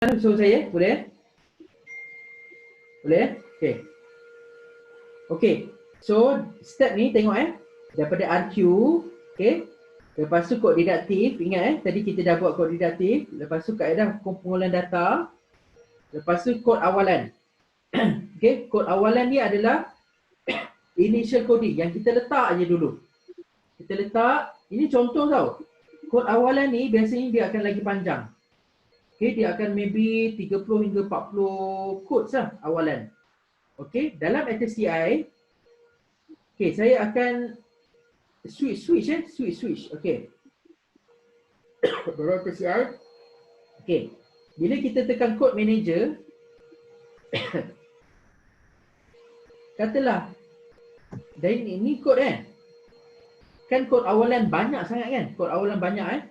So saya boleh? Boleh? Okey. Okey. So step ni tengok daripada RQ, okey. Lepas tu kod didaktif, ingat tadi kita dah buat kod didaktif. Lepas tu kaedah pengumpulan data. Lepas tu kod awalan. Okey, kod awalan ni adalah initial coding yang kita letak aje dulu. Kita letak, ini contoh tau. Kod awalan ni biasanya dia akan lagi panjang. Okay, dia akan maybe 30 hingga 40 codes lah awalan. Okay, dalam ATSTI, okay, saya akan switch. Okay. Dalam ATSTI, okay, bila kita tekan code manager, katalah, dan ini kod kan kod awalan banyak sangat kan, kod awalan banyak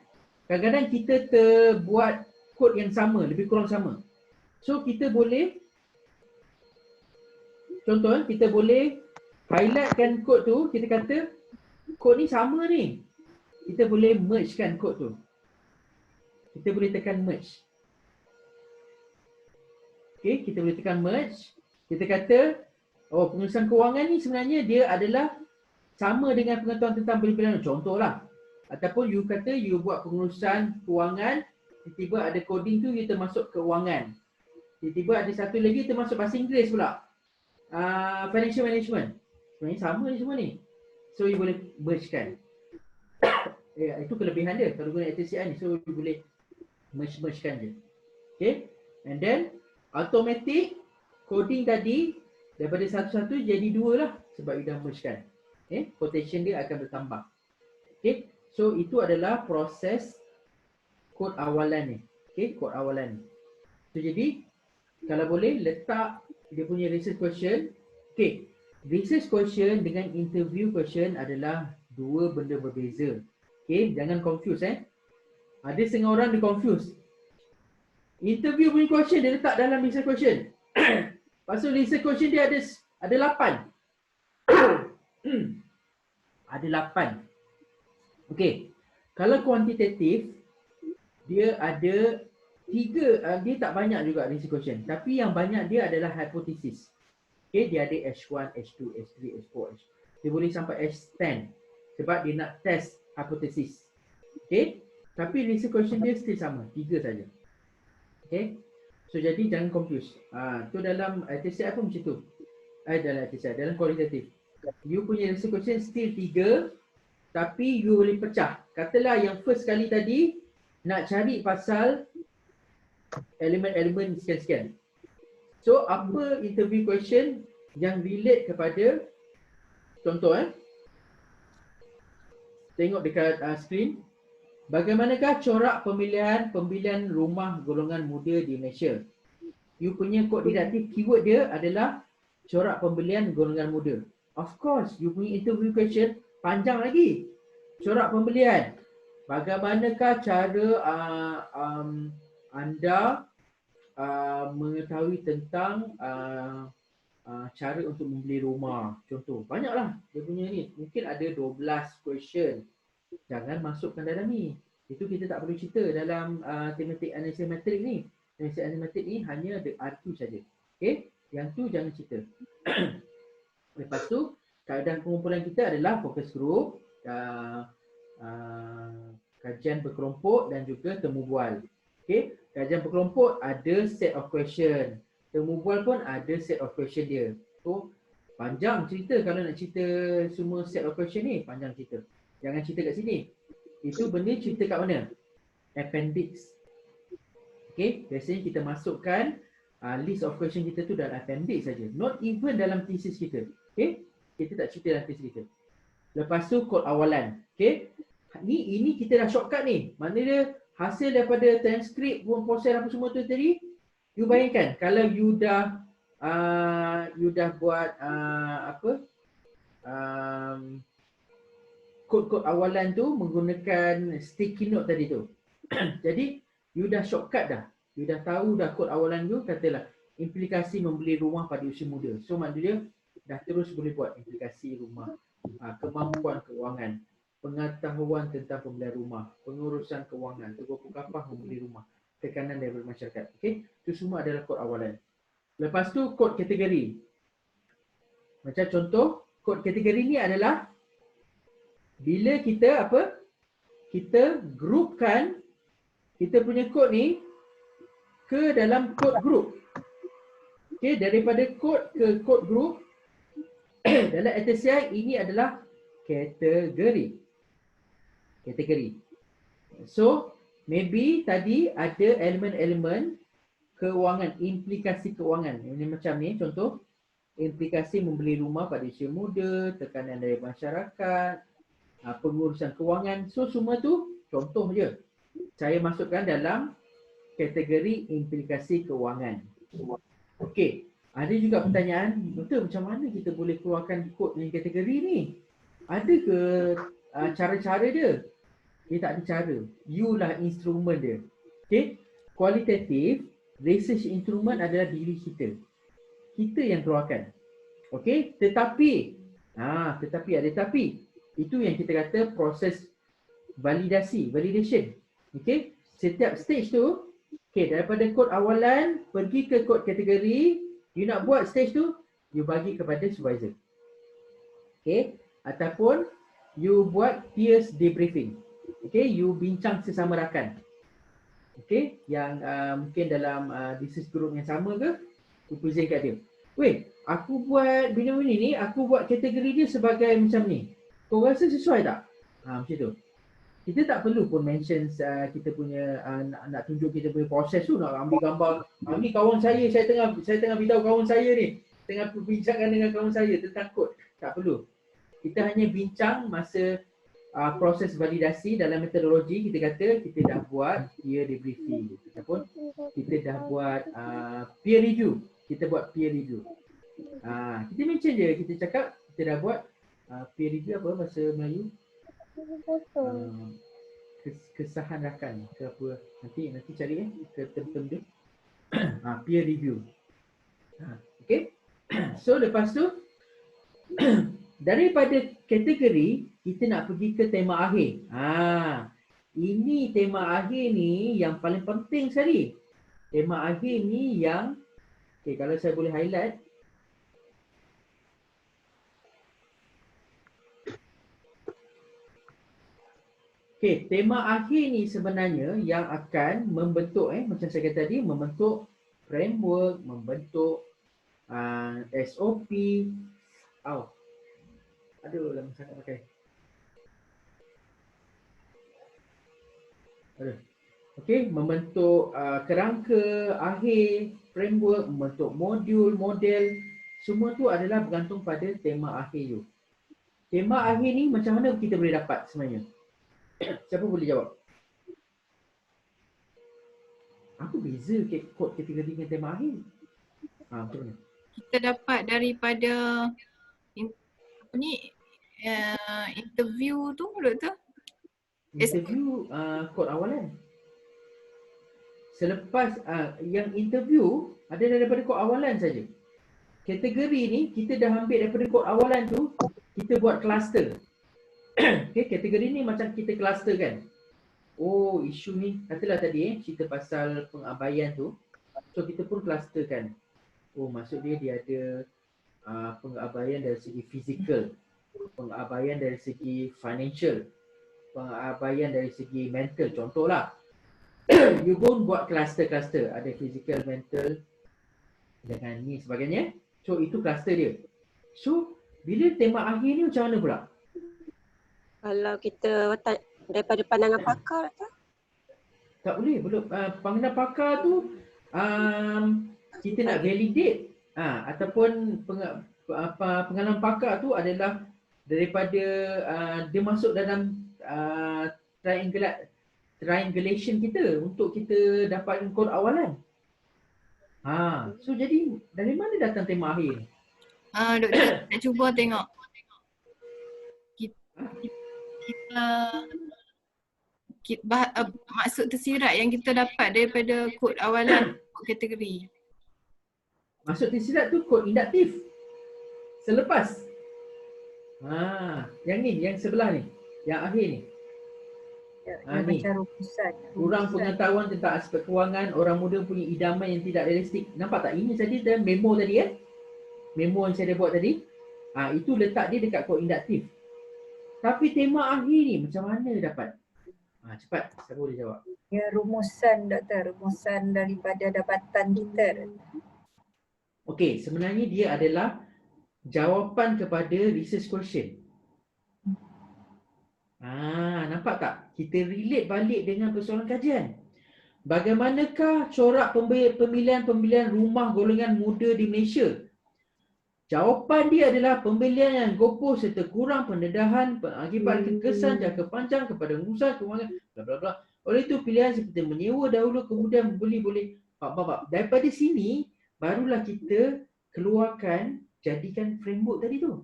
kadang-kadang kita terbuat kod yang sama, lebih kurang sama. So kita boleh, contoh kita boleh highlightkan kod tu, kita kata kod ni sama ni. Kita boleh mergekan kod tu. Kita boleh tekan merge. Okay, kita boleh tekan merge. Kita kata, oh pengurusan kewangan ni sebenarnya dia adalah sama dengan pengetahuan tentang pilihan. Contohlah. Ataupun you kata you buat pengurusan kewangan, tiba-tiba ada coding tu you termasuk kewangan. Tiba-tiba ada satu lagi termasuk bahasa Inggeris pula. Financial management. Sebenarnya sama ni semua ni. So you boleh mergekan. Itu kelebihan dia kalau guna ATCI ni. So you boleh mergekan je. Okay. And then automatic coding tadi daripada satu-satu jadi dua lah sebab you dah mergekan. Okay. Quotation dia akan bertambah. Okay. So itu adalah proses kod awalan ni. Okay, kod awalan ni. So jadi kalau boleh letak dia punya research question. Okay, research question dengan interview question adalah dua benda berbeza. Okay, jangan confuse Ada setengah orang dia confuse. Interview punya question dia letak dalam research question. Lepas tu research question dia ada 8. Ada 8. Okay, kalau kuantitatif dia ada 3, dia tak banyak juga research question. Tapi yang banyak dia adalah hipotesis. Okay, dia ada H1, H2, H3, H4, dia boleh sampai H10 sebab dia nak test hipotesis. Okay, tapi research question dia still sama, 3 saja. Okay, so jadi jangan confuse. Tu dalam ATCI pun macam tu. Dalam ATCI, dalam kualitatif. You punya research question still 3, tapi you boleh pecah. Katalah yang first kali tadi nak cari pasal elemen-elemen sekian-sekian. So apa interview question yang relate kepada, contoh tengok dekat screen. Bagaimanakah corak pemilihan rumah golongan muda di Malaysia? You punya kod didaktif keyword dia adalah corak pembelian golongan muda. Of course, you punya interview question panjang lagi. Corak pembelian. Bagaimanakah cara anda mengetahui tentang cara untuk membeli rumah? Contoh, banyaklah dia punya ni. Mungkin ada 12 question. Jangan masukkan dalam ni. Itu kita tak perlu cerita dalam tematik analisis matrik ni. Analisis matrik ni hanya ada RQ saja. Okay? Yang tu jangan cerita. Lepas tu, kaedah pengumpulan kita adalah focus group, kajian berkelompok dan juga temu bual. Okay? Kajian berkelompok ada set of question. Temu bual pun ada set of question dia. So, panjang cerita kalau nak cerita semua set of question ni, panjang cerita. Jangan cerita kat sini. Itu benda cerita kat mana? Appendix. Okay? Biasanya kita masukkan list of question kita tu dalam appendix saja. Not even dalam thesis kita. Okay? Kita tak cerita dalam thesis kita. Lepas tu kod awalan. Okay? Ini kita dah shortcut ni. Maknanya dia hasil daripada transkrip, proses apa semua tu tadi. You bayangkan kalau you dah buat kod-kod awalan tu menggunakan sticky note tadi tu. Jadi you dah shortcut dah. You dah tahu dah kod awalan tu, katalah implikasi membeli rumah pada usia muda. So maknanya dah terus boleh buat implikasi rumah, kemampuan kewangan, pengetahuan tentang pembelian rumah, pengurusan kewangan, teguh kapah membeli rumah. tekanan daripada masyarakat. Okey, itu semua adalah kod awalan. Lepas tu kod kategori. Macam contoh, kod kategori ni adalah bila kita apa? Kita grupkan kita punya kod ni ke dalam kod group. Okey, daripada kod ke kod group dalam ATCI ini adalah kategori. Kategori. So, maybe tadi ada elemen-elemen keuangan, implikasi keuangan. Ini macam ni contoh, implikasi membeli rumah pada usia muda, tekanan dari masyarakat, pengurusan kewangan. So, semua tu contoh je. Saya masukkan dalam kategori implikasi keuangan. Okey, ada juga pertanyaan, betul macam mana kita boleh keluarkan kod yang kategori ni? Ada ke cara-cara dia? Dia tak ada cara. You lah instrumen dia. Okey, kualitatif, research instrument adalah diri kita. Kita yang keluarkan. Okey, tetapi ada tapi. Itu yang kita kata proses validation. Okey, setiap stage tu, okey, daripada kod awalan pergi ke kod kategori, you nak buat stage tu, you bagi kepada supervisor. Okey, ataupun you buat peers debriefing. Okey, you bincang sesama rakan. Okey, yang mungkin dalam business group yang sama ke, you present kat dia. Weh, aku buat bini-bini ni, aku buat kategori dia sebagai macam ni. Kau rasa sesuai tak? Macam tu. Kita tak perlu pun mention kita punya nak tunjuk kita punya proses tu, nak ambil gambar. Ni kawan saya tengah beritahu kawan saya ni, tengah berbincangkan dengan kawan saya tentang kod. Tak perlu. Kita hanya bincang masa proses validasi dalam metodologi. Kita kata kita dah buat peer debriefing ataupun kita dah buat peer review. Kita buat peer review. Kita mention je, kita cakap kita dah buat peer review apa bahasa Melayu? Kesahan rakan ke apa, nanti cari ke term dia. Peer review. Okay. So lepas tu daripada kategori kita nak pergi ke tema akhir. Ini tema akhir ni yang paling penting sekali. Tema akhir ni yang kalau saya boleh highlight. Tema akhir ni sebenarnya yang akan membentuk macam saya kata tadi, membentuk framework, membentuk SOP. Aduh, lama sangat pakai. Membentuk kerangka akhir, framework, membentuk modul, model. Semua tu adalah bergantung pada tema akhir you. Tema akhir ni macam mana kita boleh dapat sebenarnya? Siapa boleh jawab? Apa beza kod kategori dengan tema akhir? Macam mana? Kita dapat daripada interview tu, doktor? Interview kod awalan. Selepas yang interview ada daripada kod awalan saja. Kategori ni kita dah ambil daripada kod awalan tu, kita buat cluster. Kategori ni macam kita clusterkan. Isu ni, katalah tadi cerita pasal pengabaian tu. So kita pun clusterkan. Maksud dia ada pengabaian dari segi fizikal, pengabaian dari segi financial, pengabaian dari segi mental. Contohlah, you pun buat cluster-cluster. Ada physical, mental, dengan ni sebagainya. So itu cluster dia. So bila tema akhir ni macam mana pula? Kalau kita daripada pandangan pakar tak boleh. Belum pandangan pakar tu kita nak validate ataupun pengalaman pakar tu adalah daripada dia masuk dalam triangulation kita untuk kita dapatkan kod awalan. So jadi dari mana datang tema akhir? Doktor nak cuba tengok. Maksud tersirat yang kita dapat daripada kod awalan kod kategori. Maksud tersirat tu kod induktif. Selepas. Yang ni, yang sebelah ni. Yang akhir ni. Ha, Dia ni. macam rumusan. Kurang pengetahuan tentang aspek kewangan, orang muda punya idaman yang tidak realistik. Nampak tak? Ini tadi dalam memo tadi kan? Memo yang saya dah buat tadi. Itu letak dia dekat kod induktif. Tapi tema akhir ni macam mana dapat? Cepat, siapa boleh jawab? Dia rumusan doktor, rumusan daripada dapatan kita. Okey, sebenarnya dia adalah jawapan kepada research question. Nampak tak? Kita relate balik dengan persoalan kajian. Bagaimanakah corak pemilihan rumah golongan muda di Malaysia? Jawapan dia adalah pembelian yang gopoh serta kurang pendedahan akibat kekesan jangka panjang kepada urusan kewangan bla bla bla. Oleh itu pilihan seperti menyewa dahulu kemudian membeli boleh. Daripada sini barulah kita keluarkan jadikan framework tadi tu.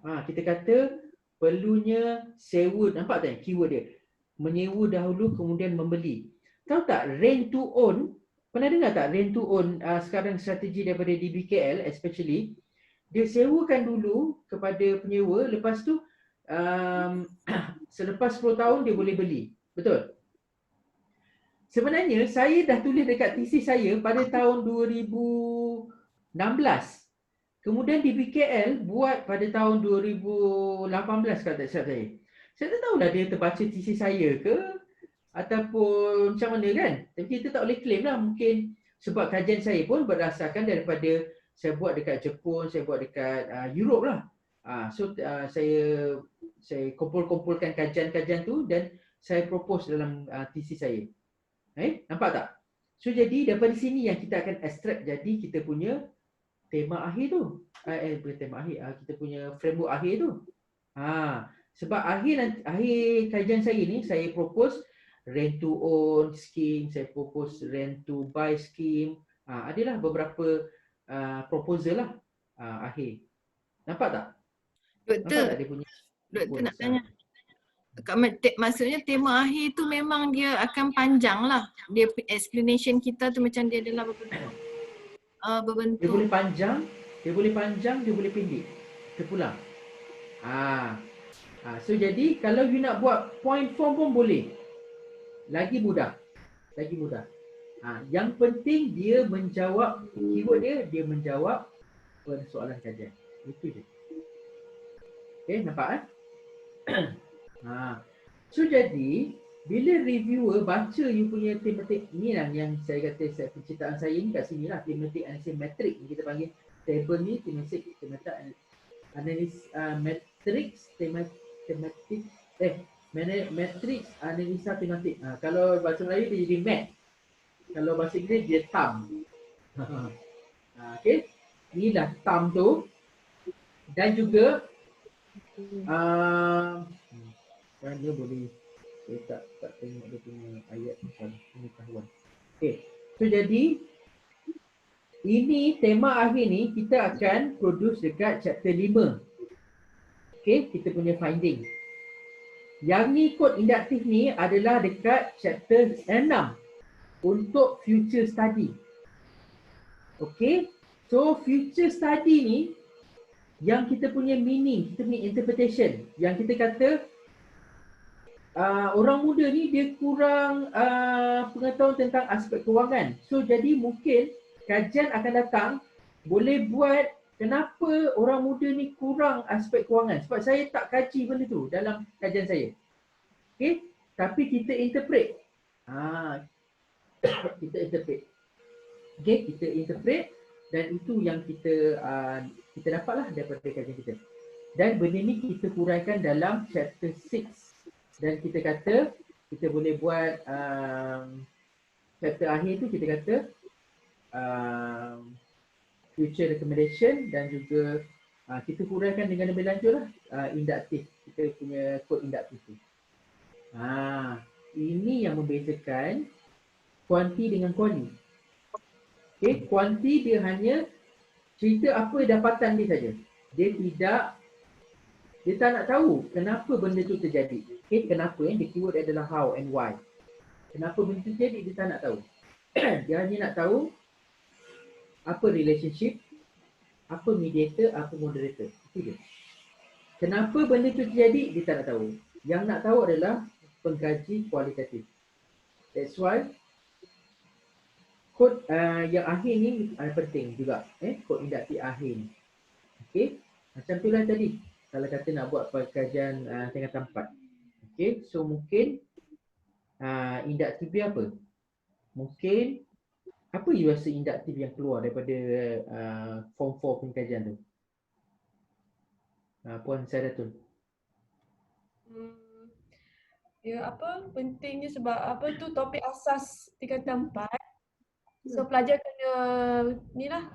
Kita kata perlunya sewa, nampak tak keyword dia? Menyewa dahulu kemudian membeli. Tahu tak rent to own? Pernah dengar tak rent to own sekarang strategi daripada DBKL especially? Dia sewakan dulu kepada penyewa, lepas tu selepas 10 tahun dia boleh beli. Betul? Sebenarnya saya dah tulis dekat thesis saya pada tahun 2016. Kemudian DBKL buat pada tahun 2018 kalau tak silap saya. Saya tak tahulah dia terbaca thesis saya ke ataupun macam mana kan. Tapi kita tak boleh claim lah, mungkin sebab kajian saya pun berdasarkan daripada saya buat dekat Jepun, saya buat dekat Europe lah. Saya kumpul-kumpulkan kajian-kajian tu dan saya propose dalam thesis saya. Nampak tak? So jadi daripada sini yang kita akan extract jadi kita punya tema akhir tu. Bukan tema akhir, kita punya framework akhir tu. Sebab akhir kajian saya ni saya propose rent to own scheme, saya propose rent to buy scheme. Adalah beberapa proposal lah akhir. Nampak tak? Doktor, Nampak tak dia punya? doktor nak tanya. Maksudnya tema akhir tu memang dia akan panjang lah. Dia explanation kita tu macam dia adalah berbentuk. Dia boleh panjang, dia boleh pendek. Terpulang. So jadi kalau you nak buat point form pun boleh. Lagi mudah. Yang penting dia menjawab keyword dia menjawab persoalan kajian. Itu je. Okay, nampak So jadi bila reviewer baca you punya thematic ni lah yang saya kata penciptaan saya ni kat sini lah, thematic analysis matrix ni kita panggil table ni, thematic analysis matrix matrix analisa tematik. Kalau bahasa Melayu dia jadi mat. Kalau bahasa Inggeris dia thumb. Okey. Inilah thumb tu. Dan juga kan dia boleh saya tak tengok dia punya ayat pengetahuan. Okey. So jadi ini tema akhir ni kita akan produce dekat chapter 5. Okey, kita punya finding. Yang ni kod induktif ni adalah dekat chapter 6 untuk future study. Okey. So future study ni yang kita punya meaning, kita punya interpretation, yang kita kata orang muda ni dia kurang pengetahuan tentang aspek kewangan. So jadi mungkin kajian akan datang boleh buat kenapa orang muda ni kurang aspek kewangan. Sebab saya tak kaji benda tu dalam kajian saya. Okey, tapi kita interpret. Kita interpret. Okey, kita interpret dan itu yang kita dapatlah daripada kajian kita. Dan benda ni kita huraikan dalam chapter 6. Dan kita kata kita boleh buat chapter akhir tu kita kata future recommendation dan juga kita huraikan dengan lebih lanjut lah induktif. Kita punya kod induktif tu. Ini yang membezakan kuanti dengan kuali. Okay, kuanti dia hanya cerita apa dapatan dia saja. Dia tak nak tahu kenapa benda tu terjadi. Okay, kenapa the keyword adalah how and why. Kenapa benda tu terjadi dia tak nak tahu. Dia hanya nak tahu apa relationship, apa mediator, apa moderator. Itu dia. Kenapa benda tu terjadi dia tak nak tahu. Yang nak tahu adalah pengkaji kualitatif. That's why kod yang akhir ni penting juga. Kod induktif akhir ni. Okey. Macam tu lah tadi. Kalau kata nak buat pengkajian tingkatan 4. Okey. So mungkin induktif dia apa? Mungkin apa you rasa induktif yang keluar daripada form 4 pengkajian tu? Puan Saidatul. Ya, pentingnya sebab topik asas tingkatan 4. So pelajar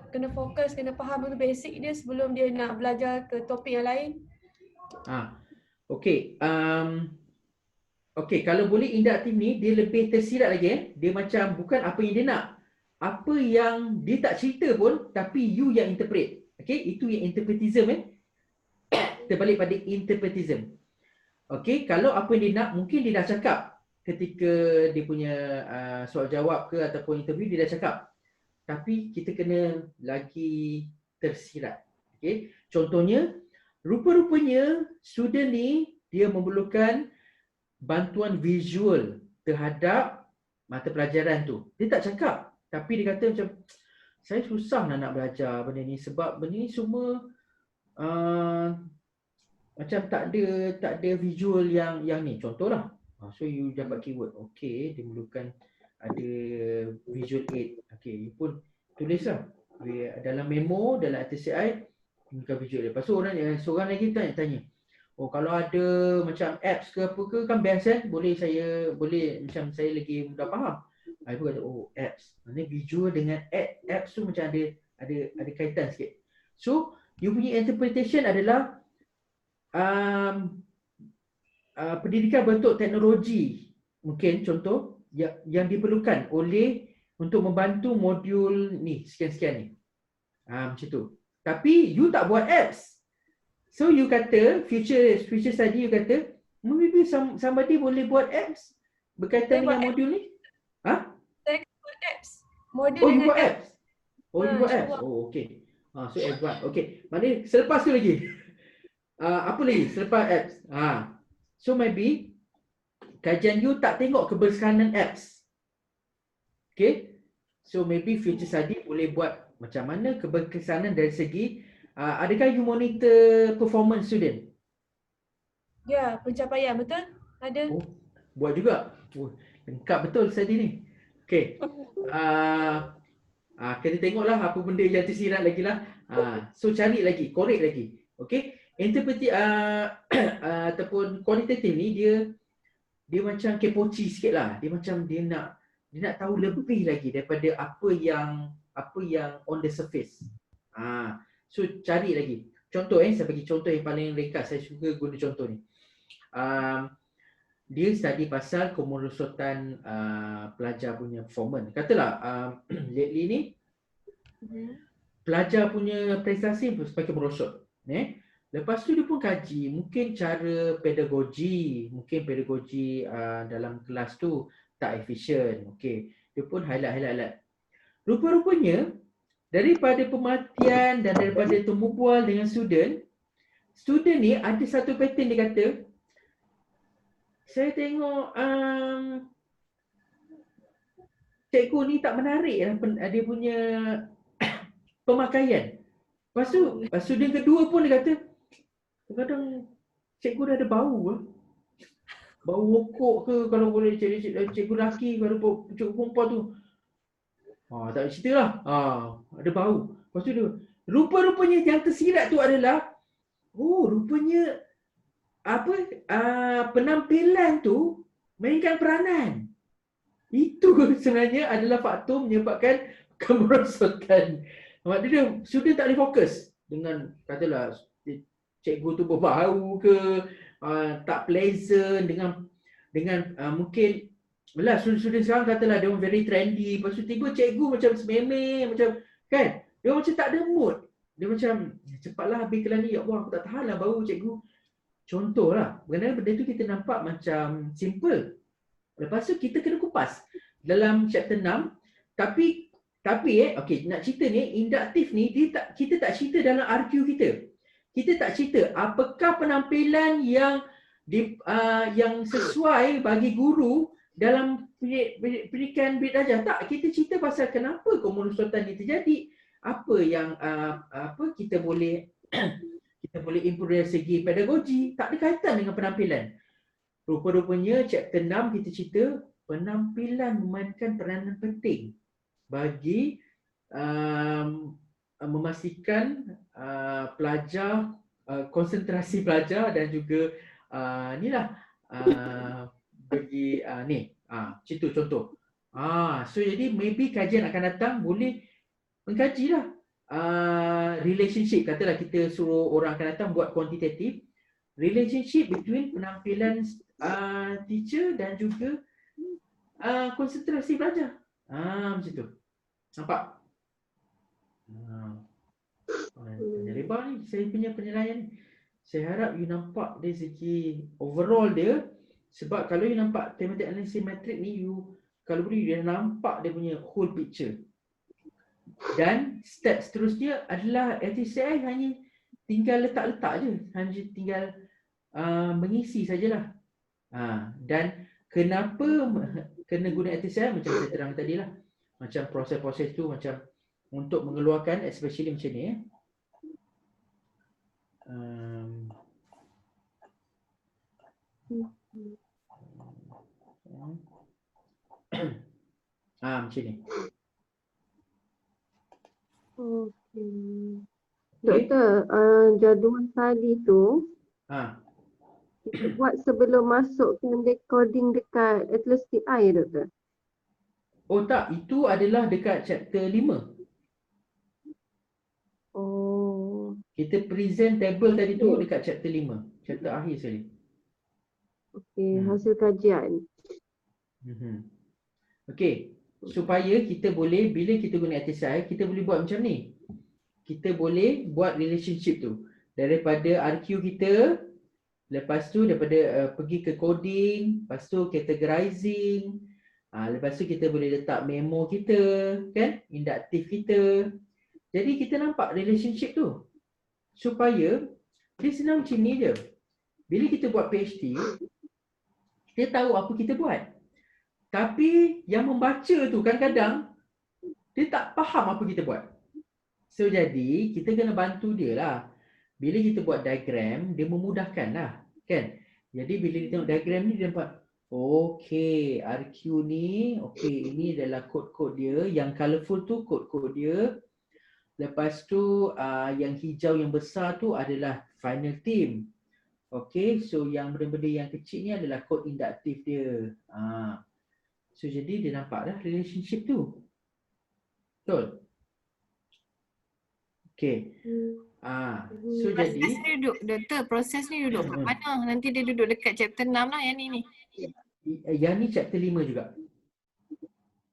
kena fokus, kena faham dulu basic dia sebelum dia nak belajar ke topik yang lain. Okey. Okey, kalau boleh induktif ni dia lebih tersirat lagi. Dia macam bukan apa yang dia nak. Apa yang dia tak cerita pun tapi you yang interpret. Okey, itu yang interpretism Terbalik pada interpretism. Okey, kalau apa yang dia nak mungkin dia dah cakap ketika dia punya soal jawab ke ataupun interview dia dah cakap. Tapi kita kena lagi tersirat. Okey, contohnya rupa-rupanya student ni dia memerlukan bantuan visual terhadap mata pelajaran tu. Dia tak cakap tapi dia kata macam saya susah nak belajar benda ni sebab benda ni semua macam tak ada visual yang ni. Contohlah. So you dapat keyword. Okey, dia memerlukan ada visual aid. Okey, you pun tulislah dalam memo, dalam ATCI memerlukan visual aid. Lepas tu seorang lagi tanya. Oh, kalau ada macam apps ke apa ke kan best boleh macam saya lagi mudah faham. Aku kata apps. Maksudnya visual dengan apps tu macam ada kaitan sikit. So, you punya interpretation adalah pendidikan bentuk teknologi mungkin contoh yang diperlukan oleh untuk membantu modul ni sekian-sekian ni. Macam tu. Tapi you tak buat apps. So you kata future study you kata maybe somebody boleh buat apps berkaitan dengan modul ni. Saya buat apps. Modul you buat apps. You buat apps. Okey. So advance. Okey. Maknanya selepas tu lagi. Apa lagi selepas apps? So maybe kajian you tak tengok kebersanan apps. Okay. So maybe future study boleh buat macam mana keberkesanan dari segi adakah you monitor performance student? Ya, pencapaian betul? Ada. Buat juga. Lengkap betul study ni. Okay. Kita tengoklah apa benda yang tersirat lagi lah. So cari lagi, korek lagi. Okay. Interpreti ataupun kualitatif ni dia macam kepoci sikit lah. Dia macam dia nak tahu lebih lagi daripada apa yang on the surface. So cari lagi. Contoh saya bagi contoh yang paling ringkas. Saya suka guna contoh ni. Dia study pasal kemerosotan pelajar punya performance. Katalah lately ni pelajar punya prestasi semakin merosot. Lepas tu dia pun kaji mungkin cara pedagogi dalam kelas tu tak efisien. Okey, dia pun highlight. Rupa-rupanya daripada pemerhatian dan daripada temu bual dengan student ni ada satu pattern dia kata, saya tengok cikgu ni tak menarik dia punya pemakaian. Lepas tu student kedua pun dia kata kadang cikgu dah ada bau bau rokok ke kalau boleh cikgu lelaki kalau cikgu perempuan tu tak cerita lah ada bau. Lepas tu dia rupa-rupanya yang tersirat tu adalah rupanya penampilan tu mainkan peranan. Itu sebenarnya adalah faktor menyebabkan kemerosotan. Maksudnya student tak boleh fokus dengan katalah cikgu tu berbau ke tak pleasant dengan mungkin lah student sekarang katalah dia orang very trendy, lepas tu tiba cikgu macam sememeh macam kan dia macam tak ada mood, dia macam cepatlah habiskan ni, ya Allah aku tak tahan lah bau cikgu. Contohlah benda tu kita nampak macam simple, lepas tu kita kena kupas dalam chapter 6. Tapi okey, nak cerita ni induktif ni kita tak cerita dalam RQ kita tak cerita apakah penampilan yang yang sesuai bagi guru dalam pendidikan bilik darjah. Tak, kita cerita pasal kenapa kemerosotan ini terjadi, apa yang kita boleh kita boleh improve dari segi pedagogi, tak ada kaitan dengan penampilan. Rupa-rupanya chapter 6 kita cerita penampilan memainkan peranan penting bagi memastikan pelajar, konsentrasi pelajar dan juga bagi cerita contoh. So jadi maybe kajian akan datang boleh mengkajilah relationship, katalah kita suruh orang akan datang buat kuantitatif, relationship between penampilan teacher dan juga konsentrasi pelajar. Macam tu. Nampak? Panjang lebar ni saya punya penilaian ni. Saya harap you nampak dari segi overall dia, sebab kalau you nampak thematic analysis matrix ni, you kalau boleh you dah nampak dia punya whole picture. Dan step seterusnya adalah LTCI hanya tinggal letak-letak je, hanya tinggal mengisi sajalah. Dan kenapa kena guna LTCI macam saya terang tadi lah, macam proses-proses tu, macam untuk mengeluarkan especially macam ni macam ni. Okey. Doktor, jadual tadi tu kita buat sebelum masukkan recording dekat Atlas TI, doktor? Oh tak, itu adalah dekat chapter 5. Oh. Kita present table tadi tu dekat chapter 5, chapter akhir sekali. Okey, hasil kajian. Okey, supaya kita boleh, bila kita guna LTCI, kita boleh buat macam ni. Kita boleh buat relationship tu daripada RQ kita, lepas tu daripada pergi ke coding, lepas tu categorizing, lepas tu kita boleh letak memo kita, kan, induktif kita. Jadi kita nampak relationship tu supaya dia senang macam ni je. Bila kita buat PhD, kita tahu apa kita buat. Tapi yang membaca tu kadang-kadang dia tak faham apa kita buat. So jadi kita kena bantu dia lah. Bila kita buat diagram, dia memudahkan lah, kan. Jadi bila dia tengok diagram ni, dia nampak, okey, RQ ni, okey, ini adalah kod-kod dia. Yang colourful tu kod-kod dia. Lepas tu yang hijau yang besar tu adalah final team. Okey, so yang benda-benda yang kecil ni adalah kod induktif dia. So jadi dia nampak dah relationship tu. Betul? Okey. So jadi Proses ni duduk, doktor, proses ni duduk kat mana? Nanti dia duduk dekat chapter 6 lah yang ni. Yang ni chapter 5 juga.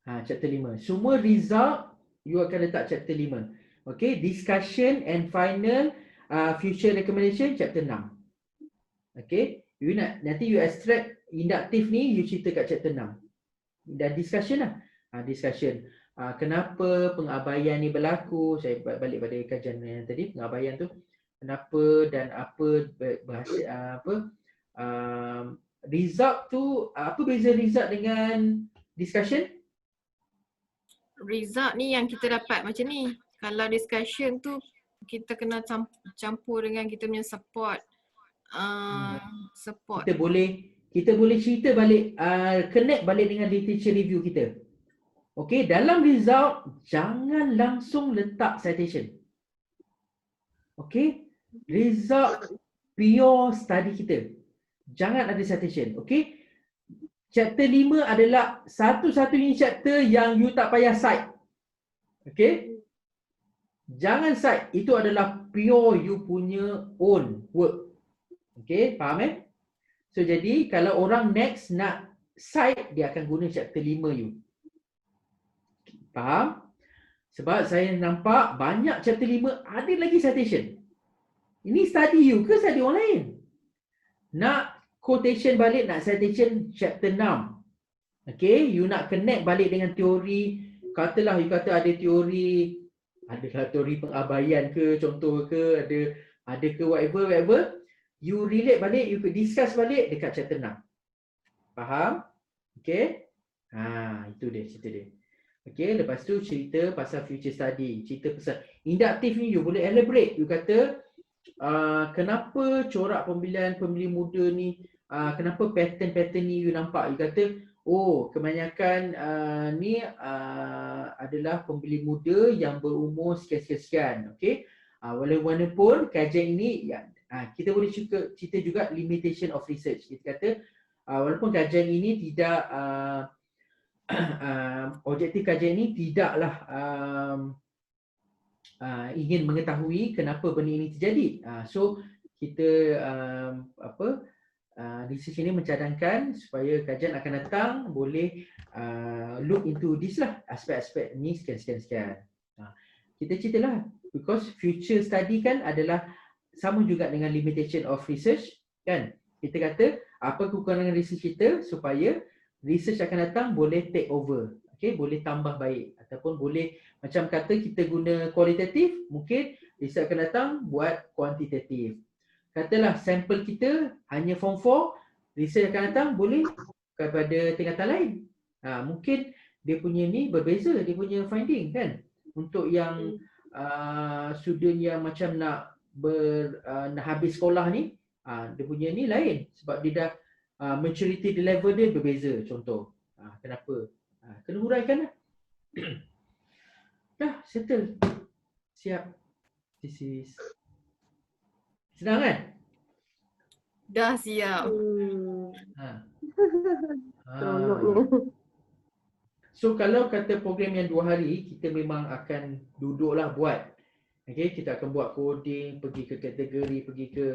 Chapter 5. Semua result you akan letak chapter 5. Okay, discussion and final future recommendation chapter 6. Okay, you nanti you extract induktif ni, you cerita kat chapter 6. Dan discussion lah. Discussion. Kenapa pengabaian ni berlaku? Saya balik pada kajian yang tadi, pengabaian tu. Kenapa dan apa bahasa result tu, apa beza result dengan discussion? Result ni yang kita dapat macam ni. Kalau discussion tu kita kena campur dengan kita punya support. Support. Kita boleh cerita balik, connect balik dengan literature review kita. Okey, dalam result jangan langsung letak citation. Okey, result pure study kita. Jangan ada citation. Okey, chapter 5 adalah satu-satunya chapter yang you tak payah cite. Okey, jangan cite. Itu adalah pure you punya own work. Okey, faham So jadi kalau orang next nak cite, dia akan guna chapter 5 you. Faham? Sebab saya nampak banyak chapter 5 ada lagi citation. Ini study you ke study orang lain? Nak quotation balik, nak citation chapter 6. Okay, you nak connect balik dengan teori. Katalah you kata ada teori, adalah teori pengabaian ke, contoh ke, ada ke whatever. you relate balik, you discuss balik dekat chapter 6. Faham? Okay? Itu dia cerita dia. Okay, lepas tu cerita pasal future study, cerita pasal induktif ni you boleh elaborate. You kata kenapa corak pemilihan pemilih muda ni, kenapa pattern-pattern ni you nampak. You kata, oh kebanyakan ni adalah pemilih muda yang berumur sekian-sekian. Okay, walaupun kajian ini kita boleh cerita juga limitation of research. Kita kata walaupun kajian ini tidak objektif kajian ini tidaklah ingin mengetahui kenapa benda ini terjadi. So kita research ini mencadangkan supaya kajian akan datang boleh look into this lah, aspek-aspek ni sekian-sekian. Kita ceritalah because future study kan adalah sama juga dengan limitation of research kan. Kita kata apa kekurangan research kita supaya research akan datang boleh take over. Okay, boleh tambah baik ataupun boleh macam kata kita guna kualitatif, mungkin research akan datang buat kuantitatif. Katalah sampel kita hanya form 4, research akan datang boleh kepada tingkatan lain. Mungkin dia punya ni berbeza, dia punya finding kan. Untuk yang student yang macam nak habis sekolah ni, dia punya ni lain sebab dia dah maturity level dia berbeza contoh. Kenapa? Kena huraikan lah. Dah settle. Siap. This is senang kan? Dah siap. Seronoknya. So kalau kata program yang 2 hari, kita memang akan duduklah buat. Okay, kita akan buat coding, pergi ke kategori, pergi ke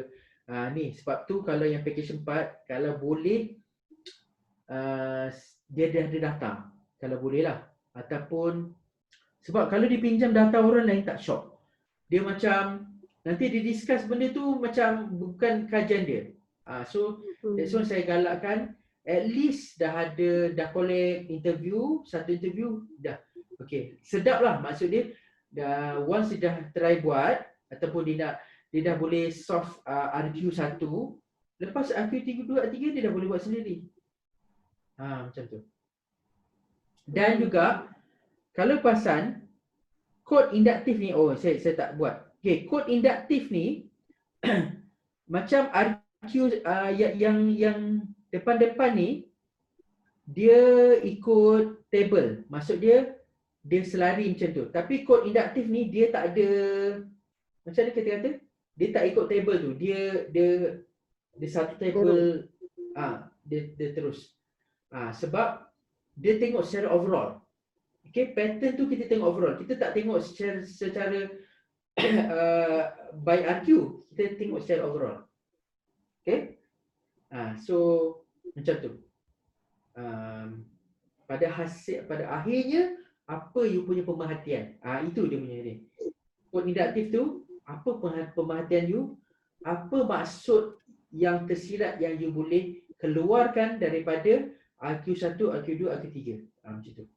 ni. Sebab tu kalau yang package 4, kalau boleh dia dah ada data. Kalau boleh lah. Ataupun sebab kalau dipinjam data orang lain tak syok. Dia macam nanti dia discuss benda tu macam bukan kajian dia. So that's why saya galakkan at least dah collect interview, satu interview dah. Okay, sedap lah maksud dia. Dah once dia dah try buat ataupun dia dah boleh solve RQ1, lepas RQ2, 3 dia dah boleh buat sendiri. Macam tu. Dan juga kalau perasan kod induktif ni, saya tak buat. Okay, kod induktif ni macam RQ yang depan-depan ni dia ikut table. Maksud dia selari macam tu. Tapi kod induktif ni dia tak ada, macam mana kita kata? Dia tak ikut table tu. Dia satu table dia terus. Sebab dia tengok secara overall. Okay, pattern tu kita tengok overall. Kita tak tengok secara by RQ. Kita tengok secara overall. Okay. So macam tu. Pada akhirnya apa you punya pemerhatian. Itu dia punya ni. Kod induktif tu, apa pemerhatian you? Apa maksud yang tersirat yang you boleh keluarkan daripada RQ1, RQ2, RQ3. Macam tu.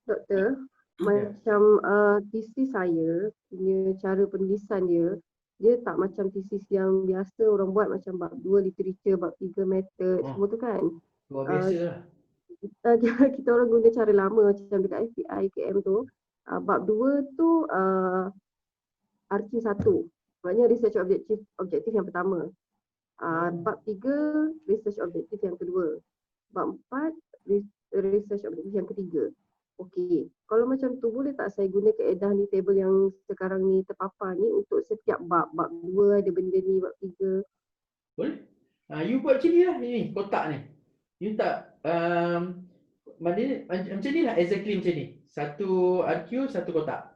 Doktor, macam tesis saya punya cara penulisan dia tak macam tesis yang biasa orang buat macam bab 2 literature, bab 3 method, semua tu kan. Luar biasa lah. Kita orang guna cara lama macam dekat FPI, KM tu. Bab 2 tu RQ1, maknanya research objektif yang pertama. Bab 3 research objektif yang kedua. Bab 4 research objektif yang ketiga. Okey, kalau macam tu boleh tak saya guna kaedah ni, table yang sekarang ni terpapar ni untuk setiap bab. Bab 2 ada benda ni, bab 3. Boleh. You buat macam ni lah, ni kotak ni. You tak macam ni lah, exactly macam ni. Satu RQ, satu kotak.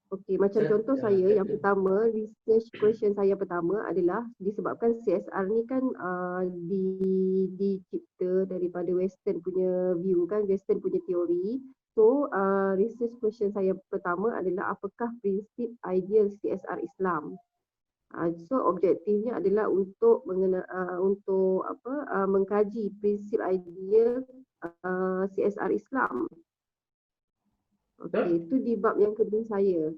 Okey, macam contoh saya yang pertama, research question saya pertama adalah disebabkan CSR ni kan dicipta daripada Western punya view kan, Western punya teori. So research question saya pertama adalah apakah prinsip ideal CSR Islam. So objektifnya adalah untuk mengkaji prinsip ideal CSR Islam. Okey, itu di bab yang kedua saya.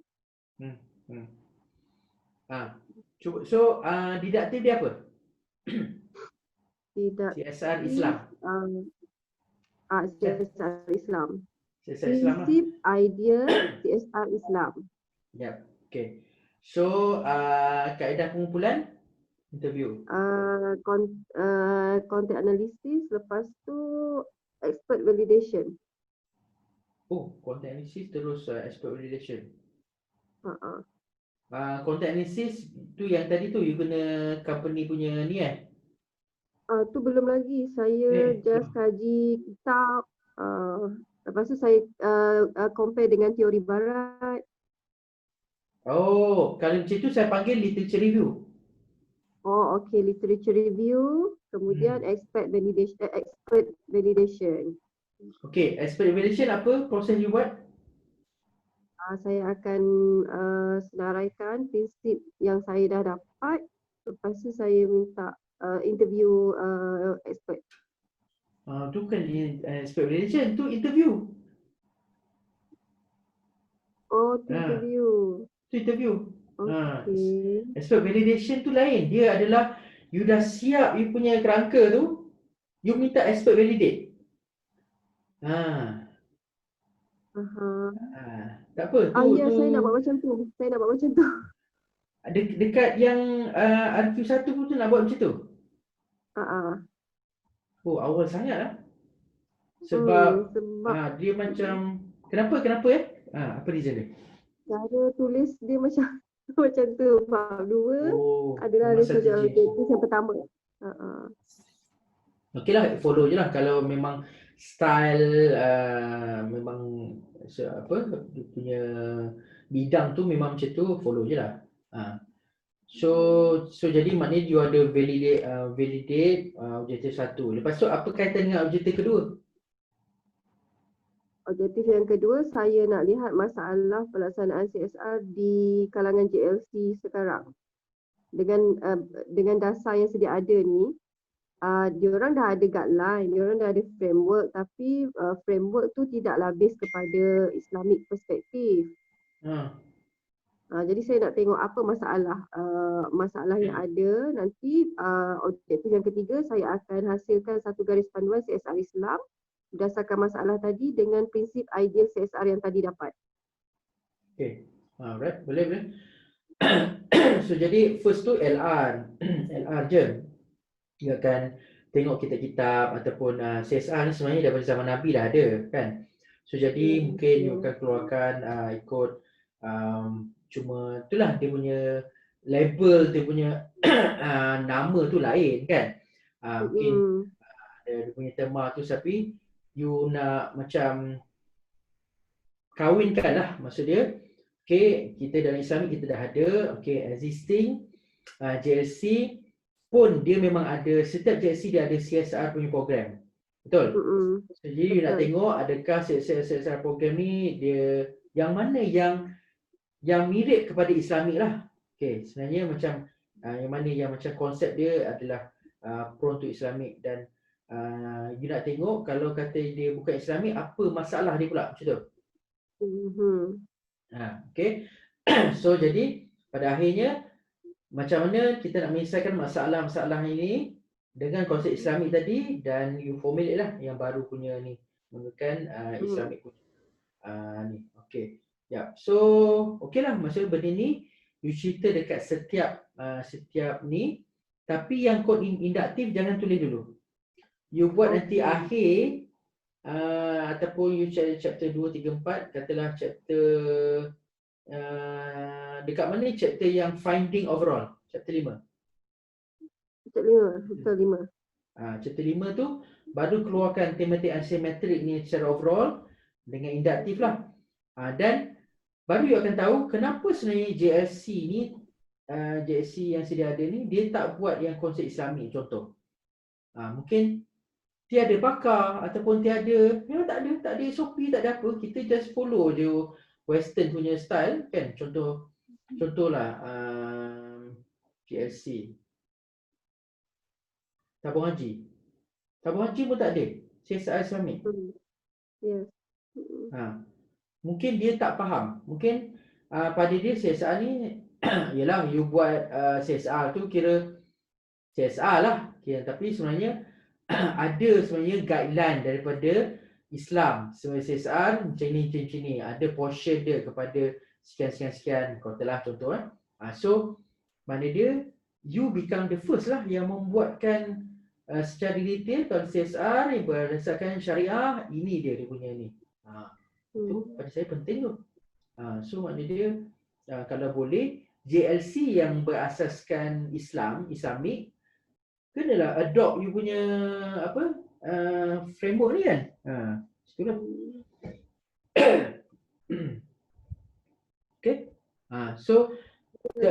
Didaktif dia apa? Tidak CSR Islam. CSR Islam. CSR Islam lah. Prinsip idea CSR Islam. Yep. Okay. So, kaedah pengumpulan interview. Content analysis, lepas tu expert validation. Oh, content analysis terus expert validation. Uh-uh. Content analysis tu yang tadi tu you guna company punya ni Tu belum lagi. Saya just kaji kitab. Lepas tu saya compare dengan teori barat. Oh, kalau macam tu saya panggil literature review. Oh, okay. Literature review. Kemudian expert validation. Okay, expert validation apa proses you buat? Saya akan senaraikan prinsip yang saya dah dapat. Lepas tu saya minta interview expert. Tu kan expert validation, tu interview. Oh, tu interview. Tu interview. Okay. Expert validation tu lain. Dia adalah you dah siap you punya kerangka tu, you minta expert validate. Tak apa tu. Ya, saya nak buat macam tu. Dekat yang RQ1 pun tu nak buat macam tu. Oh, awal sangat lah. Sebab dia macam kenapa apa reason dia? Cara tulis dia macam macam tu. Bab 2 adalah research objektif yang pertama. Okey lah, follow je lah. Kalau memang style memang dia punya bidang tu memang macam tu, follow je lah. So jadi maknanya you ada validate objektif 1. Lepas tu apa kaitan dengan objektif kedua? Objektif yang kedua, saya nak lihat masalah pelaksanaan CSR di kalangan JLC sekarang. Dengan dasar yang sedia ada ni, diorang dah ada guideline, diorang dah ada framework, tapi framework tu tidaklah base kepada Islamic perspektif. Jadi saya nak tengok apa masalah yang ada. Nanti objektif yang ketiga, saya akan hasilkan satu garis panduan CSR Islam berdasarkan masalah tadi dengan prinsip ideal CSR yang tadi dapat. Okay, alright, boleh. So jadi first tu LR je. Dia akan tengok kitab-kitab ataupun CSR ni sebenarnya daripada zaman Nabi dah ada kan. So jadi mungkin you akan keluarkan ikut cuma itulah dia punya label, dia punya nama tu lain kan. Mungkin dia punya tema tu tapi you nak macam kawinkan lah, maksud dia. Okay, kita dalam Islam kita dah ada, okay, existing JLC pun dia memang ada, setiap JLC dia ada CSR punya program. Betul? So, jadi you nak tengok adakah CSR program ni dia yang mana yang mirip kepada Islamik lah. Okay, sebenarnya macam yang mana yang macam konsep dia adalah prone to Islamik dan you nak tengok kalau kata dia bukan Islamik, apa masalah dia pula macam tu. Okay. So jadi pada akhirnya macam mana kita nak menyelesaikan masalah-masalah ini dengan konsep Islamik tadi dan you formulate lah yang baru punya ni menggunakan Islamik punya ni. Okay. Ya. So okay lah, maksudnya benda ni you cerita dekat setiap ni, tapi yang kod induktif jangan tulis dulu. You buat nanti akhir ataupun you chapter 2, 3, 4, katalah chapter dekat mana chapter yang finding overall, chapter 5. Chapter 5. Chapter 5 tu baru keluarkan tematik asimetrik ni secara overall dengan induktif lah. Dan baru you akan tahu kenapa sebenarnya JLC ni JLC yang sedia ada ni dia tak buat yang konsep Islamik contoh. Mungkin tiada pakar ataupun memang tak ada SOP, tak ada apa, kita just follow je western punya style kan. Contohlah JLC tabung haji pun tak ada CSR Islamik. Mungkin dia tak faham, mungkin pada dia CSR ni Yelah, you buat CSR tu kira CSR lah. Tapi sebenarnya ada sebenarnya guideline daripada Islam. Sebenarnya CSR macam ni. Ada portion dia kepada sekian. Kau telah contoh so mana dia, you become the first lah yang membuatkan secara detail kalau CSR ni berdasarkan syariah, ini dia punya ni. Itu pada saya penting tu. So maknanya dia kalau boleh JLC yang berasaskan Islamik kenalah adopt you punya framework ni kan. Itulah. Okay. So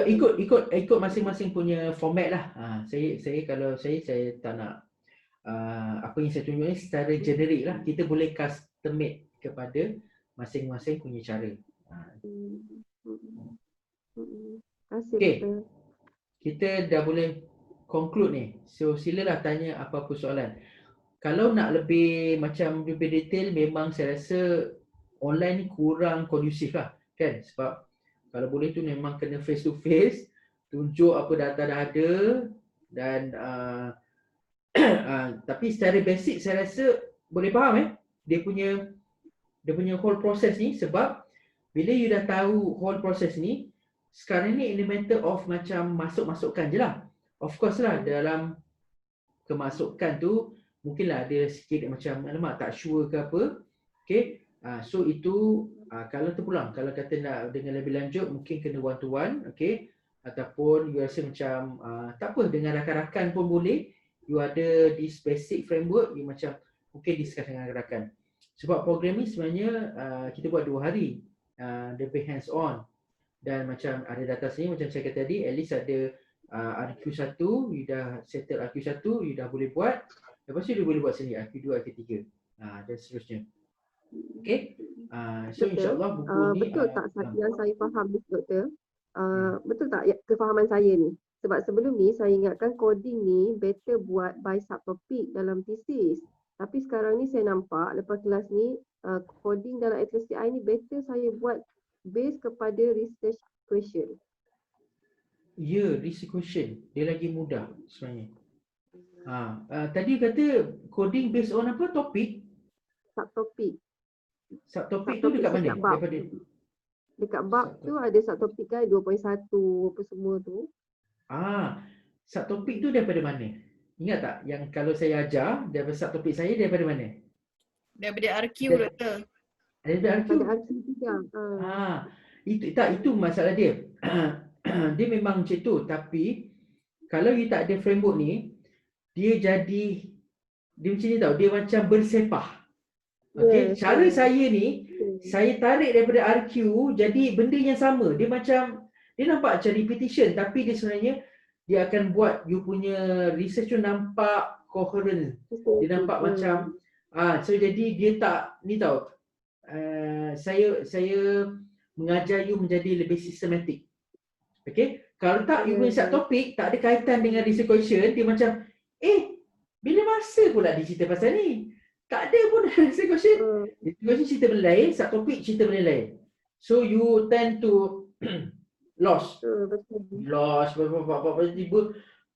ikut masing-masing punya format lah. Saya kalau saya tak nak apa yang saya tunjuk ni secara generik lah. Kita boleh custom-made kepada masing-masing punya cara. Okay. Kita dah boleh conclude ni. So silalah tanya apa-apa soalan. Kalau nak lebih detail, memang saya rasa online ni kurang kondusif lah kan, sebab kalau boleh tu memang kena face to face, tunjuk apa data dah ada dan tapi secara basic saya rasa boleh faham dia punya whole process ni, sebab bila you dah tahu whole process ni, sekarang ni in the matter of macam masukkan je lah. Of course lah, dalam kemasukan tu mungkinlah ada sikit macam alamak tak sure ke apa. Okay. So itu kalau terpulang, kalau kata nak dengan lebih lanjut mungkin kena one to one. Okay. Ataupun you rasa macam tak apa, dengan rakan-rakan pun boleh. You ada this basic framework, you macam mungkin discuss dengan rakan. Sebab program ni sebenarnya kita buat 2 hari. Lebih hands on. Dan macam ada data sini macam saya kata tadi, at least ada RQ1, you dah settle RQ1, you dah boleh buat. Lepas tu you boleh buat sendiri RQ2, RQ3 dan seterusnya. Okay. So insyaAllah buku ni betul tak yang saya faham ni doktor? Betul tak kefahaman saya ni? Sebab sebelum ni saya ingatkan coding ni better buat by subtopic dalam thesis. Tapi sekarang ni saya nampak lepas kelas ni coding dalam Atlas CI ni better saya buat based kepada research question. Ya, research question. Dia lagi mudah sebenarnya. Tadi kata coding based on apa? Topik? Subtopik. Subtopik tu dekat mana? Dekat bab tu ada subtopik kan 2.1 apa semua tu. Subtopik tu daripada mana? Ingat tak yang kalau saya ajar daripada subtopik saya daripada mana? Daripada RQ doktor. Daripada RQ. Ada RQ juga. Itu masalah dia. Dia memang macam tu, tapi kalau you tak ada framework ni, dia macam ni tau, dia macam bersepah. Okay, cara saya ni, saya tarik daripada RQ jadi benda yang sama. Dia macam, dia nampak macam repetition, tapi dia sebenarnya dia akan buat you punya research tu nampak coherent. Dia nampak macam so jadi dia tak ni tau. Saya mengajar you menjadi lebih sistematik. Okay, kalau tak you punya subtopik tak ada kaitan dengan research question, dia macam bila masa pula dia cerita pasal ni? Tak ada pun research question. Research question cerita benda lain, subtopik cerita benda lain. So you tend to lost. Tiba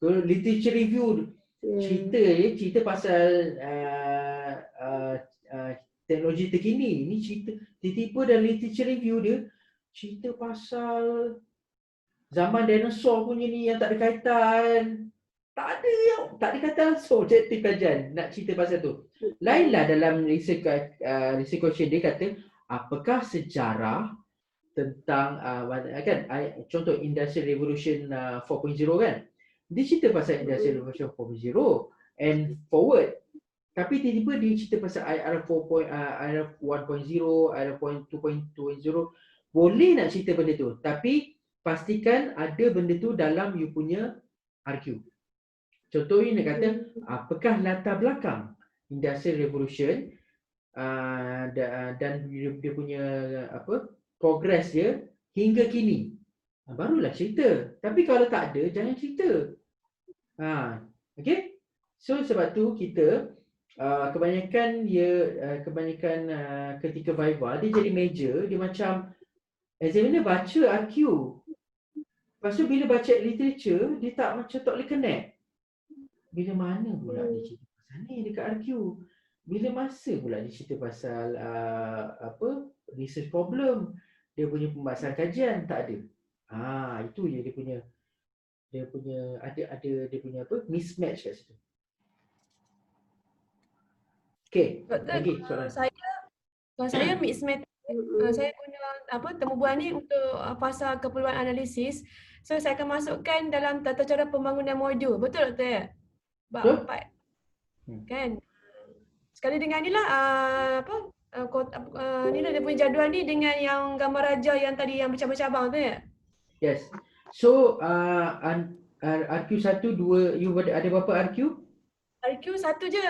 literature review cerita pasal teknologi terkini. Ni cerita tiba-tiba dalam literature review dia cerita pasal zaman dinosaur punya ni yang tak ada kaitan. Tak ada kaitan langsung objektif kajian nak cerita pasal tu. Lainlah dalam research question dia kata apakah sejarah tentang kan contoh Industrial Revolution 4.0 kan. Dia cerita pasal Industrial Revolution 4.0 and forward. Tapi tiba-tiba dia cerita pasal IR 1.0, IR 2.0. Boleh nak cerita benda tu, tapi pastikan ada benda tu dalam you punya RQ. Contohnya nak kata apakah latar belakang Industrial Revolution dan dia punya progress dia hingga kini. Barulah cerita. Tapi kalau tak ada, jangan cerita. Okay? So sebab tu kita kebanyakan ketika Viva dia jadi major, dia macam examiner baca RQ. Lepas tu bila baca literature, dia macam tak boleh connect. Bila mana pula dia cerita pasal ni dekat RQ? Bila masa pula dia cerita pasal research problem, dia punya pembahasan kajian, tak ada. Itu je dia punya dia punya mismatch kat situ. Okey, Doktor, lagi soalan. kalau saya mix method, saya guna temu bual ni untuk pasal keperluan analisis. So saya akan masukkan dalam tata cara pembangunan modul. Betul doktor ya? Bab Betul? 4. Kan? Sekali dengan ni lah ni lah dia punya jadual ni dengan yang gambar raja yang tadi yang bercabang-cabang tu ya? Yes. So RQ1, 2, you ada berapa RQ? RQ satu je,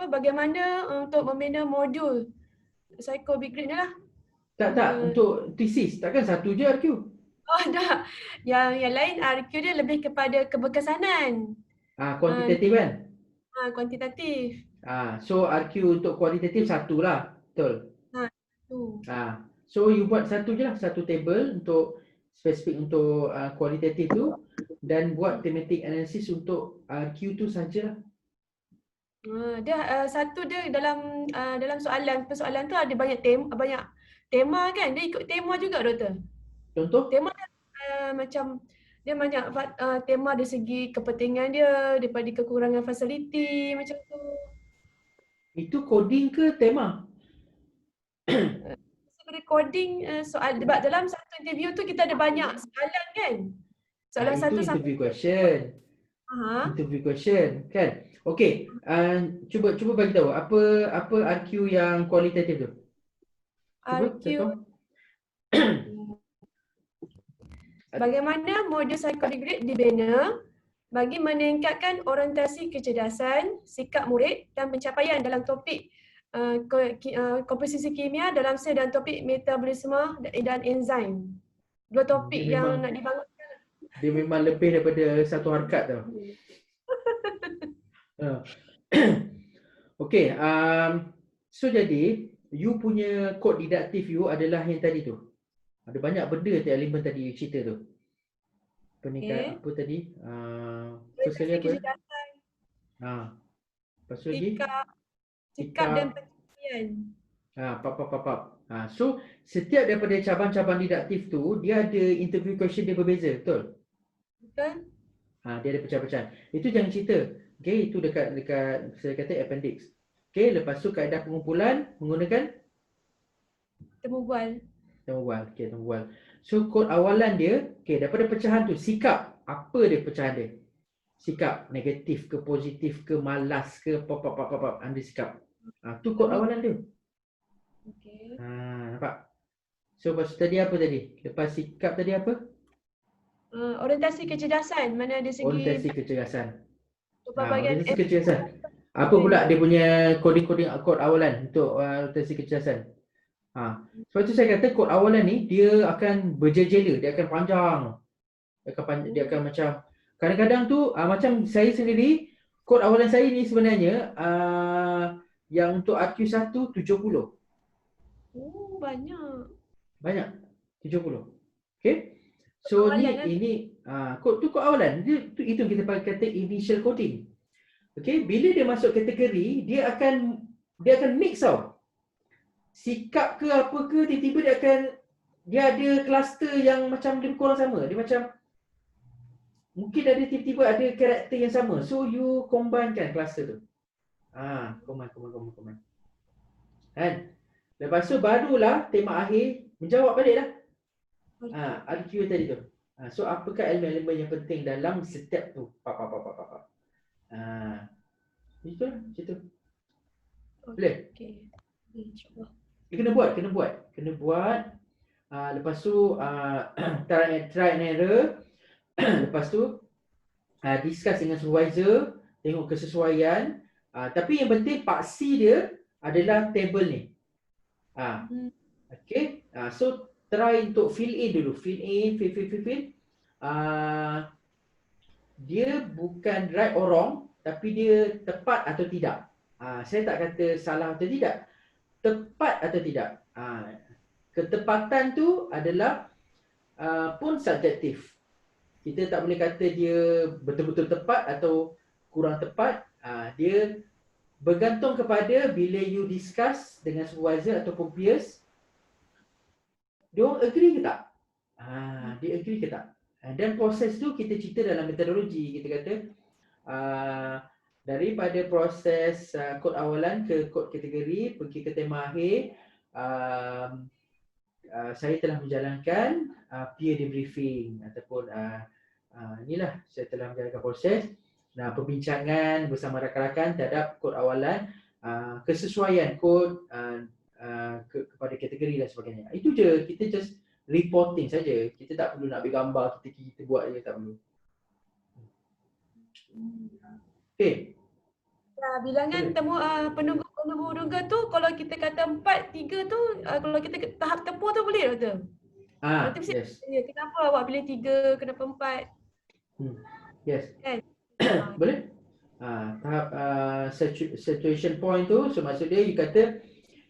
bagaimana untuk membina modul Psycho Big Grade ni lah. Tak, untuk thesis. Takkan satu je RQ? Oh dah. Yang lain RQ dia lebih kepada keberkesanan. Kuantitatif kan? Kuantitatif. So RQ untuk kualitatif satu lah. Betul? Tu. So you buat satu je lah. Satu table untuk spesifik untuk kualitatif tu. Dan buat thematic analysis untuk RQ tu sajalah. Dia satu dia dalam persoalan tu ada banyak tema kan? Dia ikut tema juga doktor. Contoh? Tema dia macam dia banyak tema dari segi kepentingan dia, daripada kekurangan fasiliti macam tu. Itu coding ke tema? Seperti coding soal debat dalam satu interview tu kita ada banyak soalan kan? Soalan Itu satu interview question. Interview question kan? Okey, cuba bagi tahu apa RQ yang kualitatif tu? Cuba RQ contoh. bagaimana modul Psycho-Big dibina bagi meningkatkan orientasi kecerdasan, sikap murid dan pencapaian dalam topik komposisi kimia dalam sel dan topik metabolisme dan enzim. Dua topik yang nak dibangun. Dia memang lebih daripada satu harkat tau. Okey, so jadi you punya kod didaktif you adalah yang tadi tu. Ada banyak benda tu elemen tadi you cerita tu. Apa tadi? First kali apa? Lepas tu lagi? Sikap dan pencapaian. So setiap daripada cabang-cabang didaktif tu dia ada interview question dia berbeza, betul? Betul. Dia ada pecah-pecahan. Itu jangan cerita. Okey, itu dekat saya kata appendix. Okey, lepas tu kaedah pengumpulan menggunakan temu bual. Okey, temu bual. So kod awalan dia, okey, daripada pecahan tu sikap, apa dia pecahan dia? Sikap negatif ke positif ke malas ke apa anda sikap. Tu kod awalan dia. Okey. Nampak? So lepas tadi apa tadi? Lepas sikap tadi apa? Orientasi kecerdasan, mana ada segi Orientasi kecerdasan. Orientasi kecerdasan. Apa pula dia punya coding kod awalan untuk orientasi kecerdasan? Sebab tu saya kata kod awalan ni dia akan berjejela, dia akan panjang. Dia akan macam kadang-kadang tu macam saya sendiri kod awalan saya ni sebenarnya yang untuk RQ1 70. Banyak. Banyak. 70. Okey. So ini kod awalan. Itu kita kata initial coding. Okey, bila dia masuk kategori, dia akan mix tau. Sikap ke apa ke tiba-tiba dia ada kluster yang macam lebih kurang sama. Dia macam mungkin ada tiba-tiba ada karakter yang sama. So you combinekan kluster tu. Combine. Kan? Lepas tu barulah tema akhir menjawab baliklah. RQ tadi tu. So apakah elemen-elemen yang penting dalam setiap tu? Itu lah, situ. Boleh? Okey. InsyaAllah. Kena buat. Lepas tu try and error. Lepas tu discuss dengan supervisor, tengok kesesuaian. Tapi yang penting paksi dia adalah table ni. Okay. So try untuk fill in dulu. Fill. Dia bukan right or wrong, tapi dia tepat atau tidak. Saya tak kata salah atau tidak. Tepat atau tidak. Ketepatan tu adalah pun subjektif. kita tak boleh kata dia betul-betul tepat atau kurang tepat. Dia bergantung kepada bila you discuss dengan supervisor ataupun peers, dia orang agree ke tak? Dia agree ke tak? Dan proses tu kita cerita dalam metodologi. Kita kata daripada proses kod awalan ke kod kategori pergi ke tema akhir, saya telah menjalankan peer debriefing ataupun inilah saya telah menjalankan proses perbincangan bersama rakan-rakan terhadap kod awalan, kesesuaian kod kepada kategori dan sebagainya. Itu je, kita just reporting saja. Kita tak perlu nak ambil gambar, kita buat je, tak perlu. Okay. Bilangan penunggu tu kalau kita kata 4, 3 tu kalau kita tahap tempoh tu boleh doktor? Nanti mesti Yes. tanya, kenapa awak pilih 3, kenapa 4? Yes. Kan? Boleh? Tahap situation point tu, so maksud dia you kata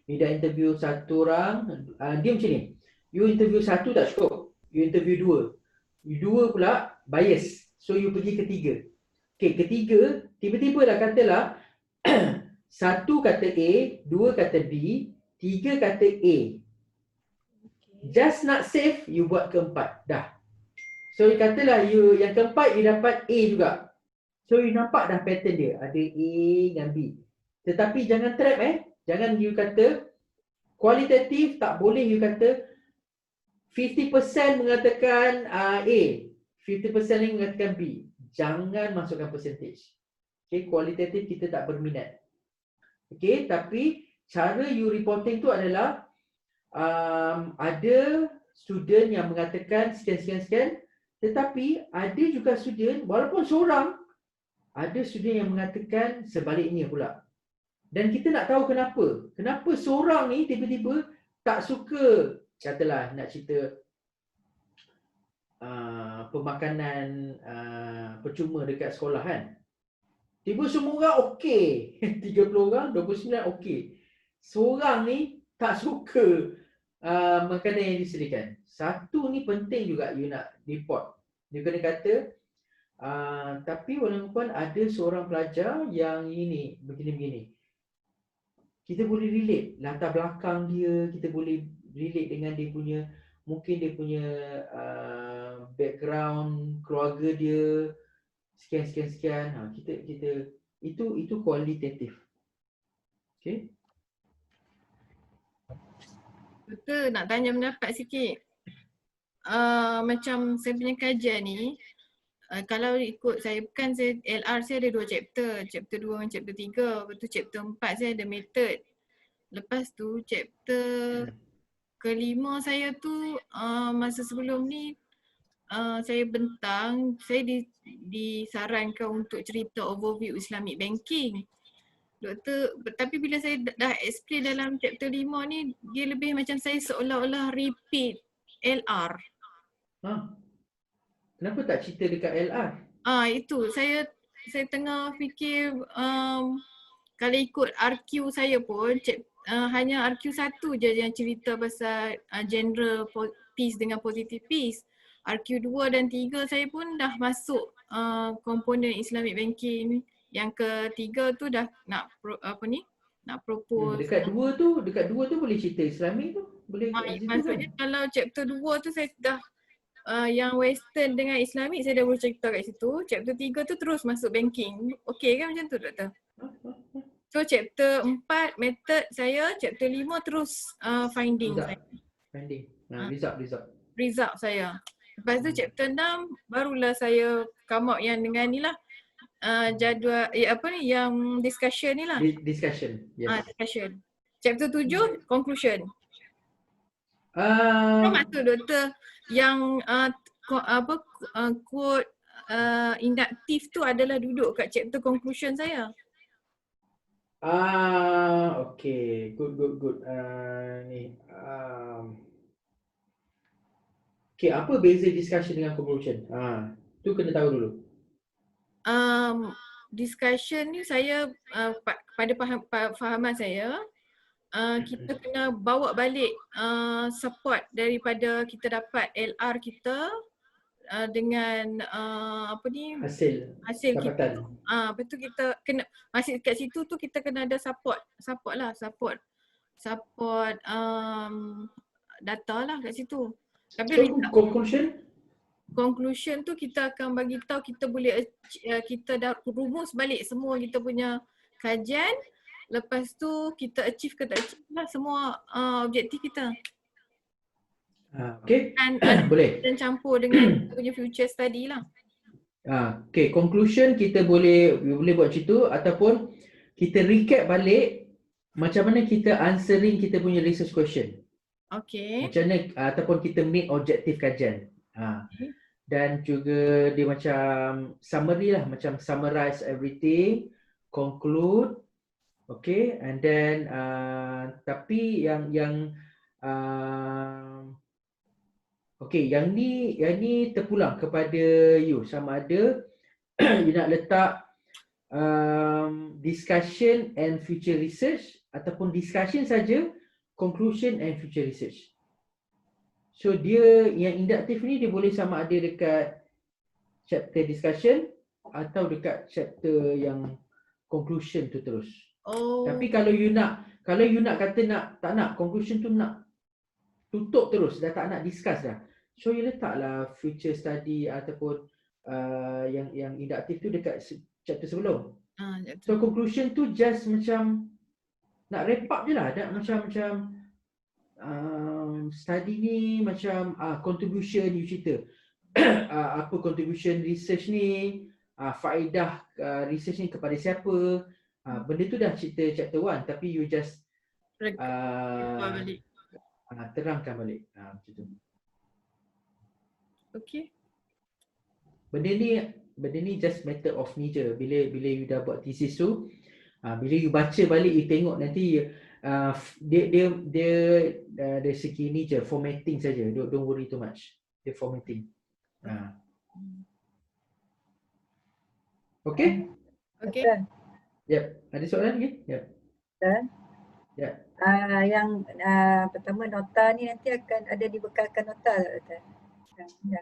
you dah interview satu orang, dia macam ni. You interview satu tak cukup, you interview 2. You 2 pula bias, so you pergi ke 3. Okay, ketiga, tiba-tiba lah katalah satu kata A, 2 kata B, 3 kata A. Just nak save, you buat keempat. Dah. So you katalah you yang keempat you dapat A juga. So you nampak dah pattern dia. Ada A dengan B. Tetapi jangan trap Jangan you kata kualitatif, tak boleh you kata 50% mengatakan A, 50% lagi mengatakan B. Jangan masukkan percentage. Okay, kualitatif kita tak berminat. Okay, tapi cara you reporting tu adalah ada student yang mengatakan sekian, tetapi ada juga student, walaupun seorang, ada student yang mengatakan sebaliknya pula. Dan kita nak tahu kenapa. Kenapa seorang ni tiba-tiba tak suka, katalah nak cerita pemakanan percuma dekat sekolah kan. Tiba semua orang okey. 30 orang, 29 okey. Seorang ni tak suka makanan yang disediakan. Satu ni penting juga you nak report. You kena kata tapi walaupun ada seorang pelajar yang ini begini-begini. Kita boleh relate latar belakang dia, kita boleh relate dengan dia punya, mungkin dia punya background keluarga dia sekian. Kita itu kualitatif. Okay? Betul, nak tanya pendapat sikit. Macam saya punya kajian ni, kalau ikut saya, bukan saya LR saya ada 2 chapter, chapter 2 dan chapter 3, lepas tu chapter 4 saya ada method. Lepas tu chapter kelima saya tu masa sebelum ni saya bentang, saya disarankan untuk cerita overview Islamic banking. Doktor, tapi bila saya dah explain dalam chapter 5 ni, dia lebih macam saya seolah-olah repeat LR. Kenapa tak cerita dekat LR? Itu saya tengah fikir kalau ikut RQ saya pun hanya RQ 1 je yang cerita pasal general peace dengan positive peace. RQ 2 dan 3 saya pun dah masuk komponen Islamic banking. Yang ketiga tu dah nak nak propose. Dekat 2 tu boleh cerita Islamic tu. Boleh maksudnya kan? Kalau chapter 2 tu saya dah yang western dengan Islamic saya dah boleh cerita kat situ. Chapter 3 tu terus masuk banking. Okey kan macam tu doktor? So chapter 4 method saya, chapter 5 terus finding result. saya. Finding. Result Saya. Lepas tu chapter 6 barulah saya come out yang dengan ni lah. Jadual yang discussion ni lah. Discussion. Yes. Discussion. Chapter 7 conclusion. Apa maksud doktor yang quote induktif tu adalah duduk kat chapter conclusion saya. Okay. Good. Okay, apa beza discussion dengan conclusion? Tu kena tahu dulu. Discussion ni saya pada fahaman saya kita kena bawa balik support daripada kita dapat LR kita, dengan apa ni Hasil hasil kita dapatan. tu. Lepas tu kita kena masih kat situ tu kita kena ada support data lah kat situ. Tapi So conclusion tu kita akan bagi tahu kita boleh kita dah rumus balik semua kita punya kajian. Lepas tu kita achieve ke tak achieve lah semua objektif kita. Okay, Dan boleh. dan campur dengan kita punya future study lah. Okay, conclusion kita boleh buat macam tu ataupun kita recap balik macam mana kita answering kita punya research question. Okay. Macam mana ataupun kita meet objektif kajian. Dan juga dia macam summary lah, macam summarize everything, conclude, okay, and then tapi yang okay, yang ni terpulang kepada you sama ada you nak letak discussion and future research ataupun discussion saja, conclusion and future research. So dia yang induktif ni dia boleh sama ada dekat chapter discussion atau dekat chapter yang conclusion tu terus. Tapi kalau you nak kata tak nak conclusion tu nak tutup terus, dah tak nak discuss dah. So you letaklah future study ataupun yang induktif tu dekat chapter sebelum. So conclusion tu just macam nak wrap up je lah, macam study ni macam contribution you cerita. Apa contribution research ni, faedah research ni kepada siapa. Benda tu dah cerita chapter 1 tapi you just terangkan balik. Macam tu. Okay. Benda ni just matter of ni je. Bila you dah buat thesis tu, bila you baca balik, you tengok nanti dia dari segi ni je, formatting saja. Don't worry too much. Dia formatting. Okay? Okay. Yep. Ada soalan lagi? Yep. Yep. Yang pertama nota ni nanti akan ada dibekalkan nota tak Doktor?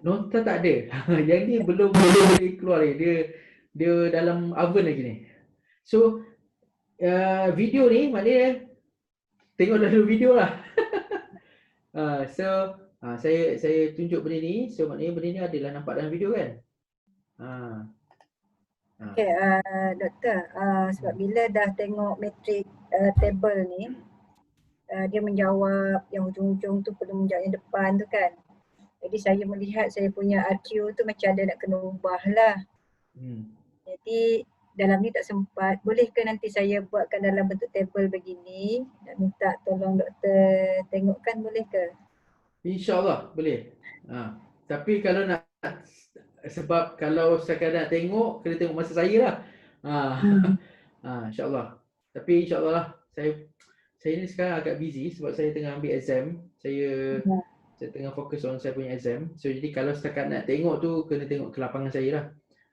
Nota tak ada. Yang ni belum boleh keluar lagi. Dia dalam oven lagi ni. So video ni maknanya tengok dulu video lah. Saya tunjuk benda ni. So maknanya benda ni adalah nampak dalam video kan. Okay, Doktor, sebab bila dah tengok matrik table ni, dia menjawab yang hujung-hujung tu perlu menjawab yang depan tu kan. Jadi saya melihat saya punya RQ tu macam ada nak kena ubah lah. Jadi dalam ni tak sempat. Boleh ke nanti saya buatkan dalam bentuk table begini? Nak minta tolong doktor tengokkan, boleh ke? InsyaAllah boleh. Tapi kalau nak, sebab kalau sekadar tengok, kena tengok masa saya lah. InsyaAllah. Tapi insyaAllah lah. Saya ni sekarang agak busy sebab saya tengah ambil exam. Saya tengah fokus on saya punya exam. So jadi kalau setakat nak tengok tu, kena tengok ke lapangan saya lah.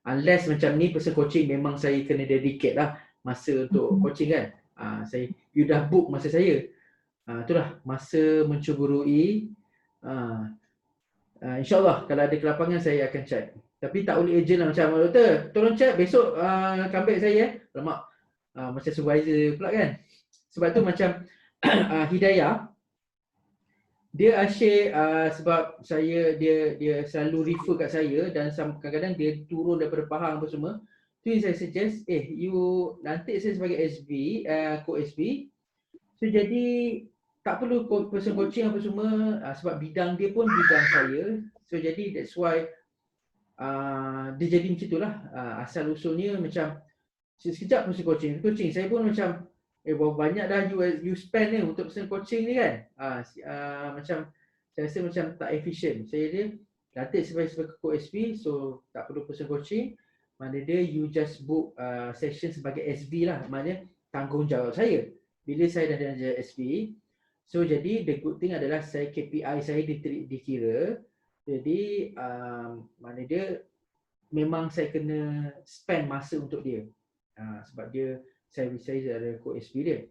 Unless macam ni person coaching memang saya kena dedicate lah masa untuk coaching kan. You dah book masa saya. Itulah masa mencemburui. InsyaAllah kalau ada ke lapangan saya akan chat. Tapi tak boleh urgent lah macam doktor, tolong chat besok come back saya. Alamak, macam supervisor pula kan. Sebab tu macam Hidayah, dia asyik sebab dia selalu refer kat saya dan kadang-kadang dia turun daripada Pahang apa semua. Tu yang saya suggest, you nanti saya sebagai SB, co-SB. So jadi tak perlu person coaching apa semua sebab bidang dia pun bidang saya. So jadi that's why dia jadi macam itulah. Asal usulnya macam sekejap person coaching. Saya pun macam berapa banyak dah you spend ni untuk person coaching ni kan. Macam saya rasa macam tak efisien. Saya dia nanti sebagai co-SB, so tak perlu person coaching. Mana dia you just book session sebagai SB lah. Maknanya tanggungjawab saya. Bila saya dah jadi SB, so jadi the good thing adalah saya KPI saya dikira. Jadi mana dia memang saya kena spend masa untuk dia. Sebab dia saya ada co-SB dia.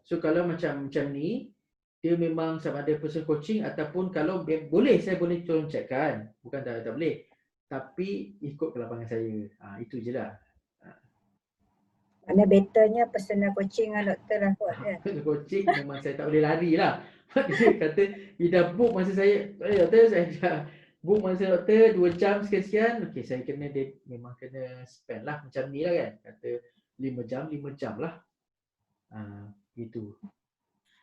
So kalau macam ni, dia memang sama ada person coaching ataupun kalau boleh saya boleh tolong checkkan. Bukan tak boleh. tapi ikut ke lapangan saya. Itu je lah. Mana betternya personal coaching lah doktor lah kot kan. Coaching memang saya tak boleh lari lah. Dia kata, you dah book masa saya, doktor saya dah book masa doktor 2 jam sekian-sekian. Okay, saya kena, memang kena spend lah macam ni lah kan. Kata 5 jam lah. Gitu.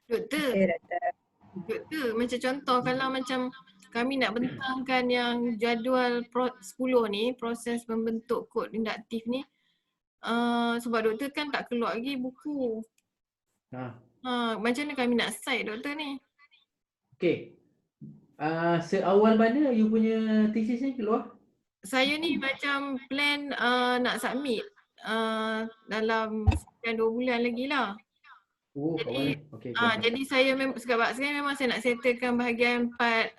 Doktor, Okay doktor. doktor, macam contoh kalau macam kami nak bentangkan yang jadual 10 ni, proses membentuk kod induktif ni, sebab doktor kan tak keluar lagi buku. Macam mana kami nak cite doktor ni? Okay. Seawal mana you punya thesis ni keluar? Saya ni macam plan nak submit dalam sekian 2 bulan lagi lah. Oh, Jadi, awal. Okay, jadi saya sebab sekarang memang saya nak settlekan bahagian part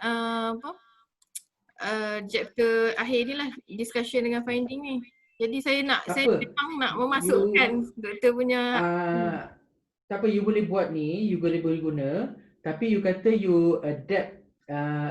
chapter akhir ni lah, discussion dengan finding ni. Jadi saya memang nak memasukkan doktor punya. Tak apa, you boleh buat ni, you boleh guna, tapi you kata you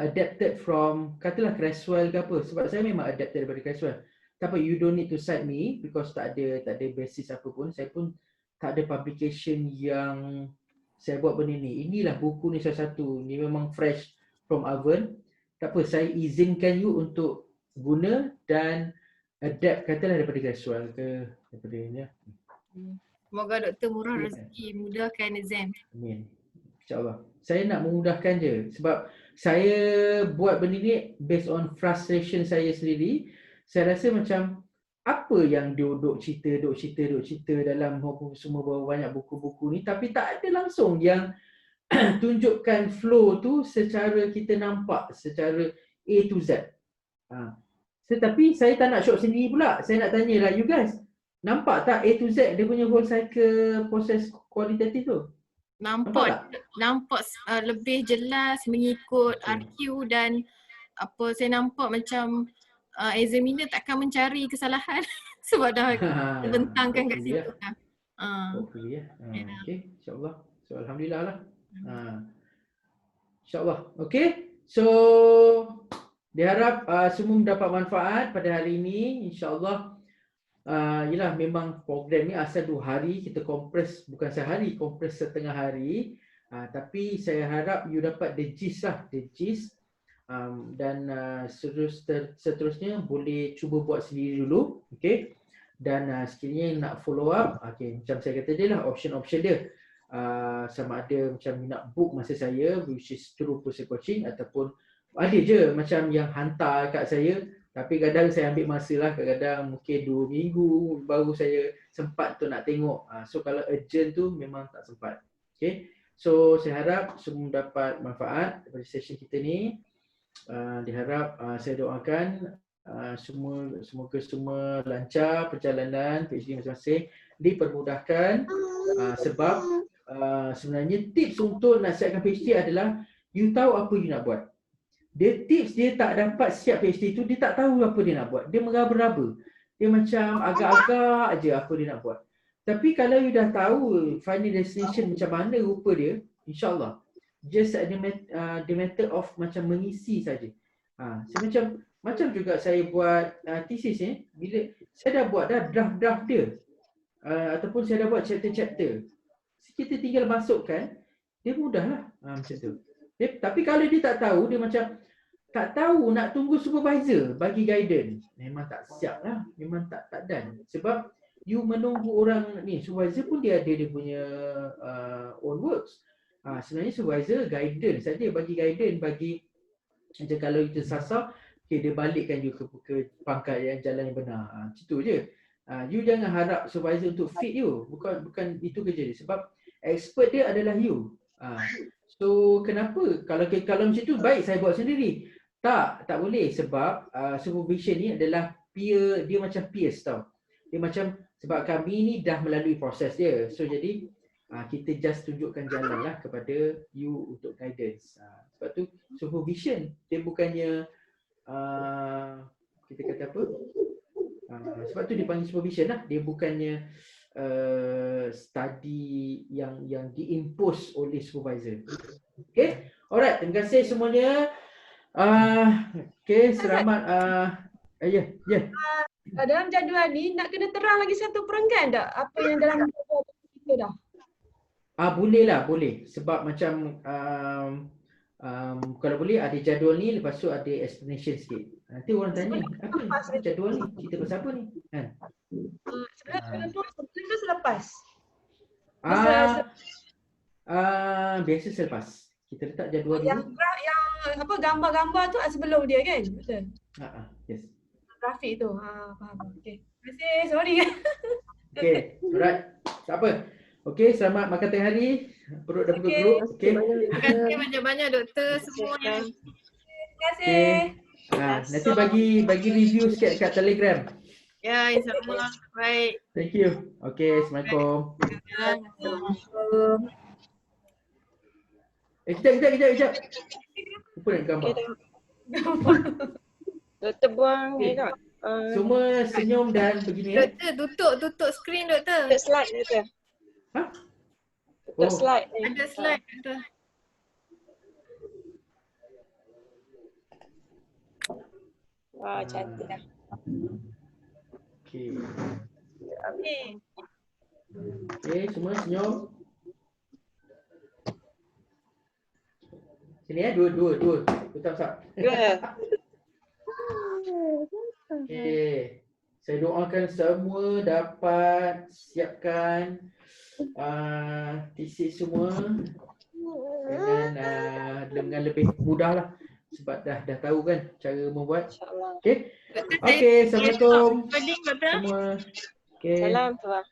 adapted from, katalah Creswell ke apa, sebab saya memang adapted daripada Creswell. Tak apa, you don't need to cite me because tak ada basis apa pun. Saya pun tak ada publication yang saya buat benda ni. Inilah buku ni salah satu, ni memang fresh from oven. Tak apa, saya izinkan you untuk guna dan adapt, katalah daripada Creswell ke daripada ni. Semoga doktor murah rezeki, mudahkan exam. Amin. InsyaAllah. Saya nak memudahkan je sebab saya buat benda ni based on frustration saya sendiri. Saya rasa macam apa yang dia duk cerita dalam semua banyak buku-buku ni, tapi tak ada langsung yang tunjukkan flow tu secara kita nampak, secara A to Z. Tetapi saya tak nak shock sendiri pula. Saya nak tanyalah you guys, nampak tak A to Z dia punya whole cycle proses kualitatif tu? Nampak lebih jelas mengikut RQ dan apa saya nampak macam examiner takkan mencari kesalahan sebab dah terbentangkan kat situ dah. Hopefully Okay, insyaAllah. So alhamdulillah lah. InsyaAllah. Okay. So diharap semua mendapat manfaat pada hari ini. InsyaAllah. Yelah, memang program ni asal 2 hari, kita kompres bukan sehari, kompres setengah hari. Tapi saya harap you dapat the gist lah, the gist. Dan seterusnya boleh cuba buat sendiri dulu. Okay. Dan sekiranya nak follow up, okay, macam saya kata dia lah, option dia. Sama ada macam nak book masa saya, which is through personal coaching, ataupun ada je macam yang hantar kat saya. Tapi kadang saya ambil masa lah, kadang-kadang mungkin 2 minggu baru saya sempat tu nak tengok. So kalau urgent tu memang tak sempat. Okay. So saya harap semua dapat manfaat daripada session kita ni. Diharap saya doakan semoga semua lancar perjalanan PhD masing-masing, dipermudahkan. Sebab sebenarnya tips untuk nak siapkan PhD adalah you tahu apa you nak buat. Dia tak dapat siap PhD tu, dia tak tahu apa dia nak buat. Dia meraba-raba. Dia macam agak-agak aje apa dia nak buat. Tapi kalau you dah tahu final destination macam mana rupa dia, insyaAllah. Just the method of macam mengisi saja. Macam juga saya buat thesis ni, bila saya dah buat draft dia. Ataupun saya dah buat chapter-chapter. Kita tinggal masukkan, dia mudahlah macam tu. Tapi kalau dia tak tahu, dia macam tak tahu nak tunggu supervisor bagi guidance, memang tak siap lah, memang tak done. Sebab you menunggu orang ni, supervisor pun dia ada dia punya own works. Sebenarnya supervisor guidance saja, bagi guidance, bagi macam kalau you tersasar, okay, dia balikkan you ke pangkat yang jalan yang benar. Macam tu je. You jangan harap supervisor untuk fit you, bukan itu kerja dia. Sebab expert dia adalah you. So kenapa? Kalau macam tu baik saya buat sendiri. Tak boleh sebab supervision ni adalah peer, dia macam peers tau. Dia macam sebab kami ni dah melalui proses dia. So jadi kita just tunjukkan jalan lah kepada you untuk guidance. Sebab tu supervision dia bukannya kita kata apa? Sebab tu dia panggil supervision lah. Dia bukannya study yang diimpose oleh supervisor. Okay, alright, terima kasih semuanya. Okay, selamat Ya, ya. Dalam jadual ni nak kena terang lagi satu perenggan tak? Apa yang dalam jadual kita dah? Boleh lah, boleh. Sebab macam kalau boleh ada jadual ni, lepas tu ada explanation sikit. Nanti orang tanya, apa ni? Apa jadual ni? Cerita pasal apa ni? Kan? Sebelum tu selepas. Biasa selepas. Kita letak jadual Yang dulu. apa gambar-gambar tu sebelum dia kan? Betul. Yes. Grafik tu. Faham. Okey. Terima kasih. Sorry. Okay, alright. Tak apa. Okay, selamat makan tengah hari. Perut dah bergeruk. Okay. Terima kasih banyak-banyak doktor semua yang Terima kasih. Nanti bagi review sikit kat Telegram. ya, insyaAllah. Baik. Thank you. Okay, Assalamualaikum. Kejap. Lupa nak gambar. Doktor buang ni tak? Semua senyum dan begini ya. Doktor, tutup skrin doktor. Tutup slide doktor. Tutup slide ni. Ada slide doktor. Wah, cantik dah. Okay. Okey. Okay, semua senyum. Sini ya, dua. Thumbs up. Good. Okay. Saya doakan semua dapat siapkan thesis semua dengan lebih mudah lah. Sebab dah tahu kan cara membuat. InsyaAllah. Okay. Okay, Assalamualaikum Recording doktor. semua. Okay. Salam tuan.